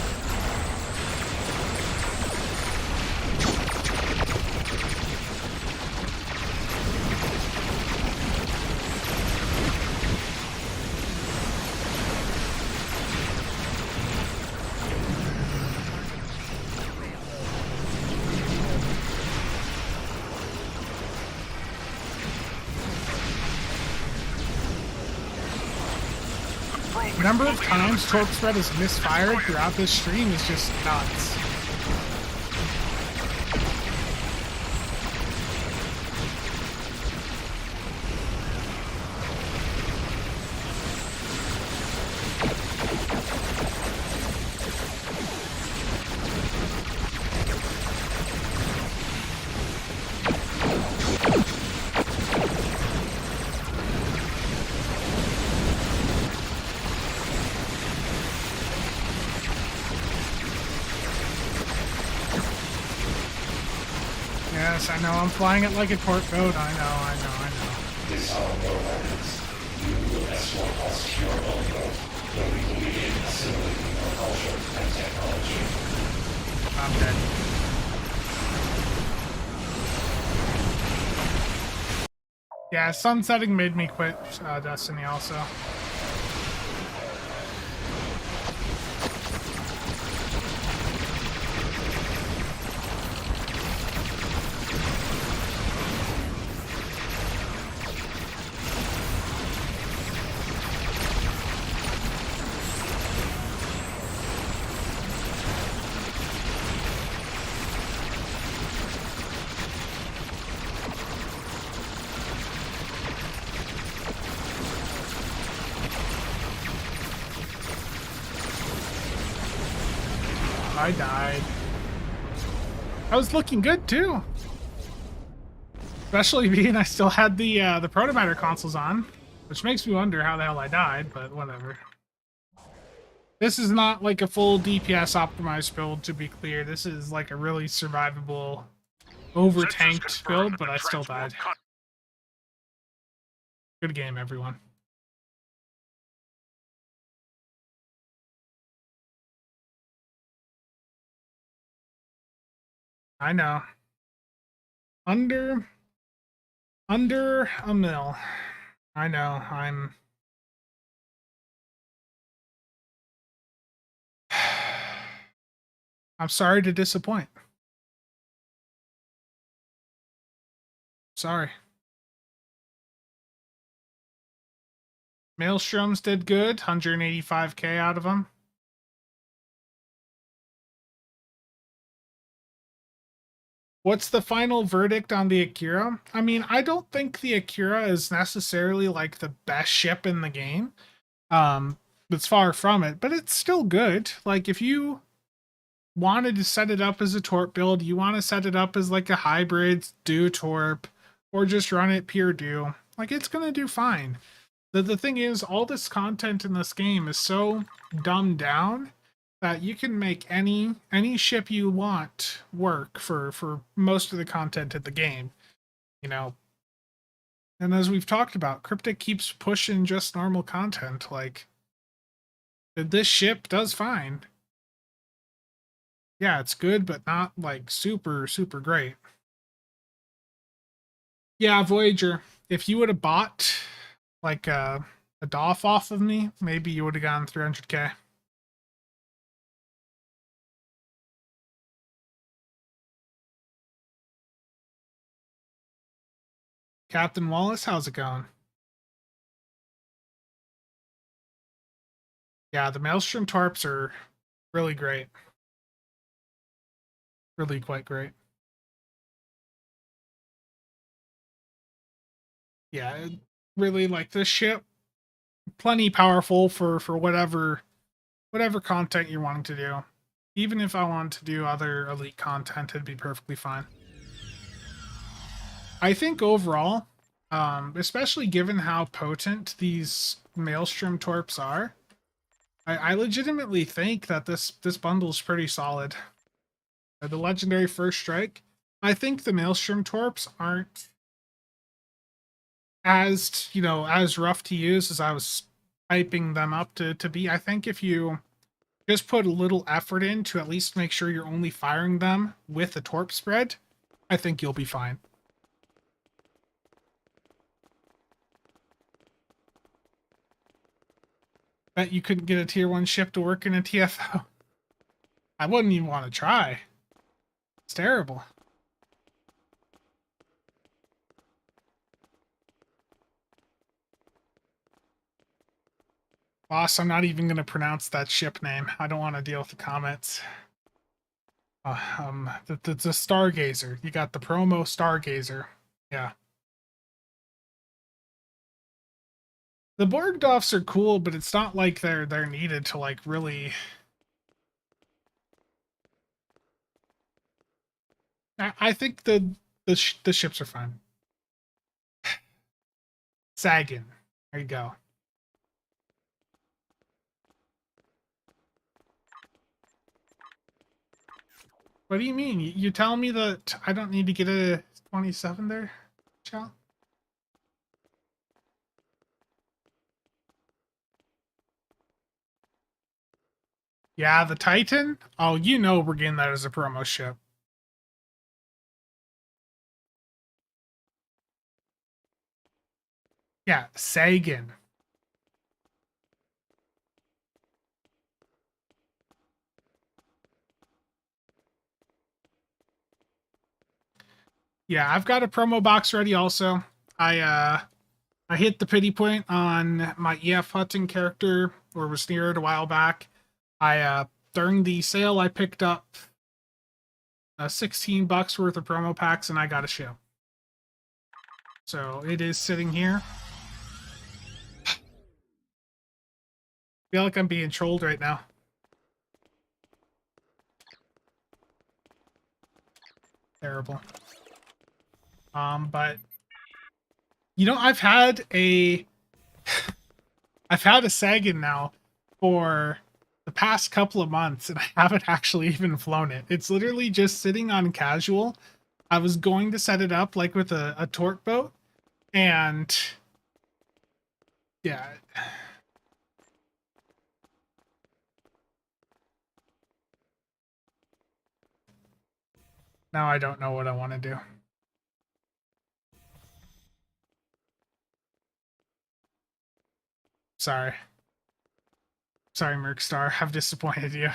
Speaker 1: The number of times Torque Spread has misfired throughout this stream is just nuts. Yes, I know, I'm flying it like a court goat. I know.
Speaker 7: Disarm your weapons. You will escort us to your own boat, where we will begin assimilating your culture and technology.
Speaker 1: I'm dead. Yeah, sunsetting made me quit Destiny also. I died. I was looking good too. Especially being I still had the Protomatter consoles on, which makes me wonder how the hell I died, but whatever. This is not like a full DPS optimized build, to be clear. This is like a really survivable, over-tanked build, but I still died. Good game, everyone. I know. Under a mil. I know, I'm sorry to disappoint. Sorry. Maelstroms did good, 185k out of them. What's the final verdict on the Akira? I mean, I don't think the Akira is necessarily like the best ship in the game. It's far from it, but it's still good. Like if you wanted to set it up as a torp build, you want to set it up as like a hybrid do torp, or just run it pure do, like it's gonna do fine. The thing is, all this content in this game is so dumbed down that you can make any ship you want work for most of the content of the game, you know. And as we've talked about, Cryptic keeps pushing just normal content. Like this ship does fine. Yeah, it's good, but not like super great. Yeah, Voyager, if you would have bought like a DOF off of me, maybe you would have gotten 300k. Captain Wallace, how's it going? Yeah, the Maelstrom Torps are really great. Really quite great. Yeah, really like this ship. Plenty powerful for whatever content you're wanting to do. Even if I wanted to do other elite content, it'd be perfectly fine. I think overall, especially given how potent these Maelstrom Torps are, I legitimately think that this bundle is pretty solid. The legendary first strike. I think the Maelstrom Torps aren't as, you know, as rough to use as I was hyping them up to be. I think if you just put a little effort in to at least make sure you're only firing them with a torp spread, I think you'll be fine. Bet you couldn't get a tier 1 ship to work in a TFO. I wouldn't even want to try. It's terrible. Boss, I'm not even going to pronounce that ship name. I don't want to deal with the comments. The Stargazer. You got the promo Stargazer. Yeah. The Borgdoffs are cool, but it's not like they're needed to like really. I think the ships are fine. Sagan. There you go. What do you mean? You tell me that I don't need to get a 27 there, Chow? Yeah, the Titan? Oh, you know we're getting that as a promo ship. Yeah, Sagan. Yeah, I've got a promo box ready also. I hit the pity point on my EF Hutton character, or was near it a while back. During the sale I picked up $16 worth of promo packs and I got a ship. So it is sitting here. Feel like I'm being trolled right now. Terrible. But you know, I've had a Sagan now for the past couple of months, and I haven't actually even flown it. It's literally just sitting on casual. I was going to set it up like with a torque boat, and yeah. Now I don't know what I want to do. Sorry. Sorry, Mercstar. I've disappointed you.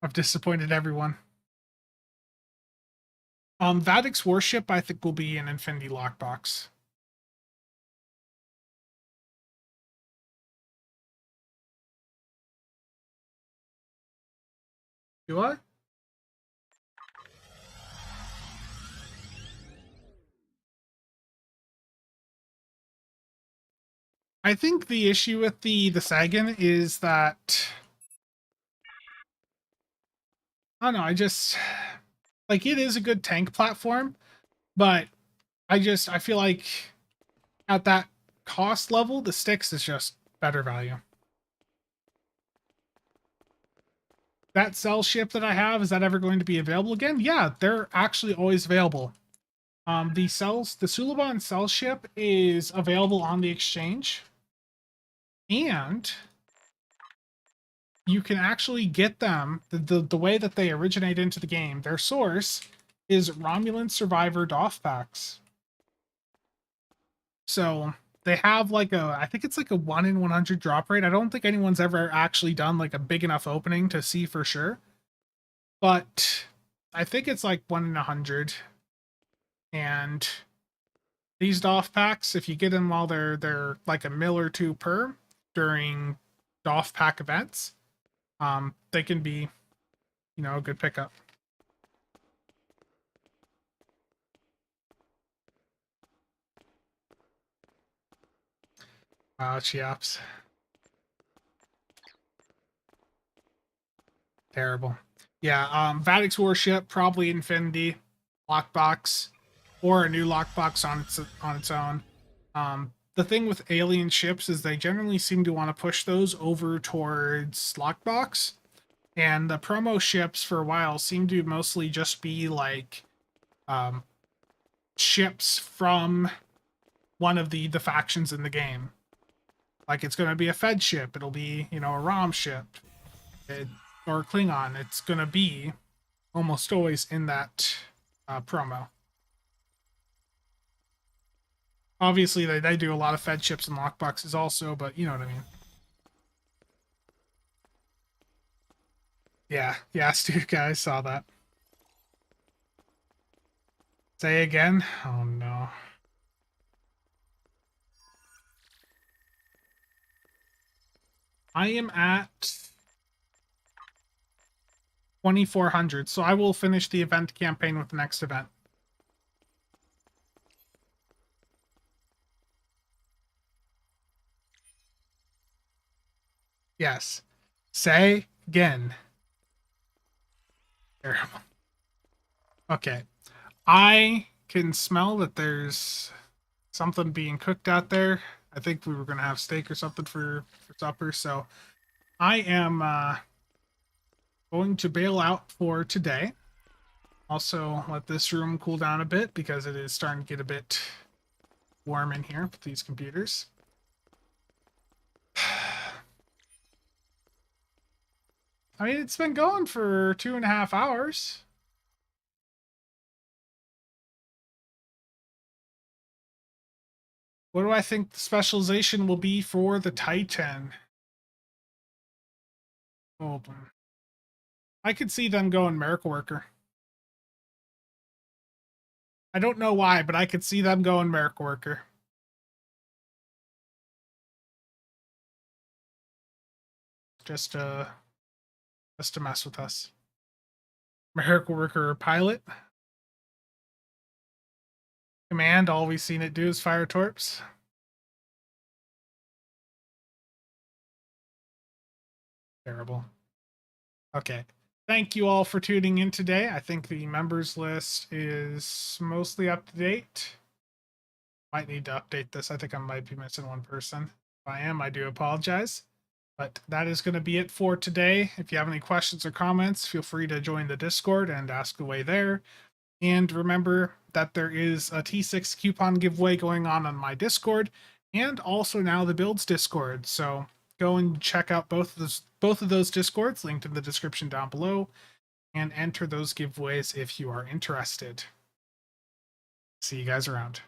Speaker 1: I've disappointed everyone. Vadic's warship, I think, will be an Infinity lockbox. Do I? I think the issue with the Sagan is that I don't know, I just like it is a good tank platform, but I feel like at that cost level, the Styx is just better value. That cell ship that I have, is that ever going to be available again? Yeah, they're actually always available. The Suliban cell ship is available on the exchange, and you can actually get them the way that they originate into the game. Their source is Romulan Survivor DOF packs. So they have like I think it's like a 1 in 100 drop rate. I don't think anyone's ever actually done like a big enough opening to see for sure, but I think it's like 1 in 100. And these DOF packs, if you get them while they're like a mil or two per during DOF pack events, they can be, you know, a good pickup. Chiaps. Terrible. Yeah, Vadic's warship, probably Infinity lockbox, or a new lockbox on its own. The thing with alien ships is they generally seem to want to push those over towards lockbox, and the promo ships for a while seem to mostly just be like ships from one of the factions in the game. Like it's going to be a Fed ship, it'll be, you know, a ROM ship, or Klingon. It's going to be almost always in that promo. Obviously, they do a lot of Fed ships and lockboxes also, but you know what I mean. Yeah, Stu, I saw that. Say again? Oh no. I am at 2,400, so I will finish the event campaign with the next event. Yes. Say again. Terrible. Okay. I can smell that there's something being cooked out there. I think we were going to have steak or something for supper, so I am going to bail out for today. Also, let this room cool down a bit because it is starting to get a bit warm in here with these computers. I mean, it's been going for 2.5 hours. What do I think the specialization will be for the Titan? Oh, boy. I could see them going Miracle Worker. I don't know why, but I could see them going Miracle Worker. Just to mess with us. Miracle Worker or Pilot. Command, all we've seen it do is fire torps. Terrible. Okay. thank you all for tuning in today. I think the members list is mostly up to date. Might need to update this. I think I might be missing one person. If I am, I do apologize. But that is going to be it for today. If you have any questions or comments, feel free to join the Discord and ask away there. And remember that there is a T6 coupon giveaway going on my Discord, and also now the Builds Discord. So go and check out both of those Discords, linked in the description down below, and enter those giveaways if you are interested. See you guys around.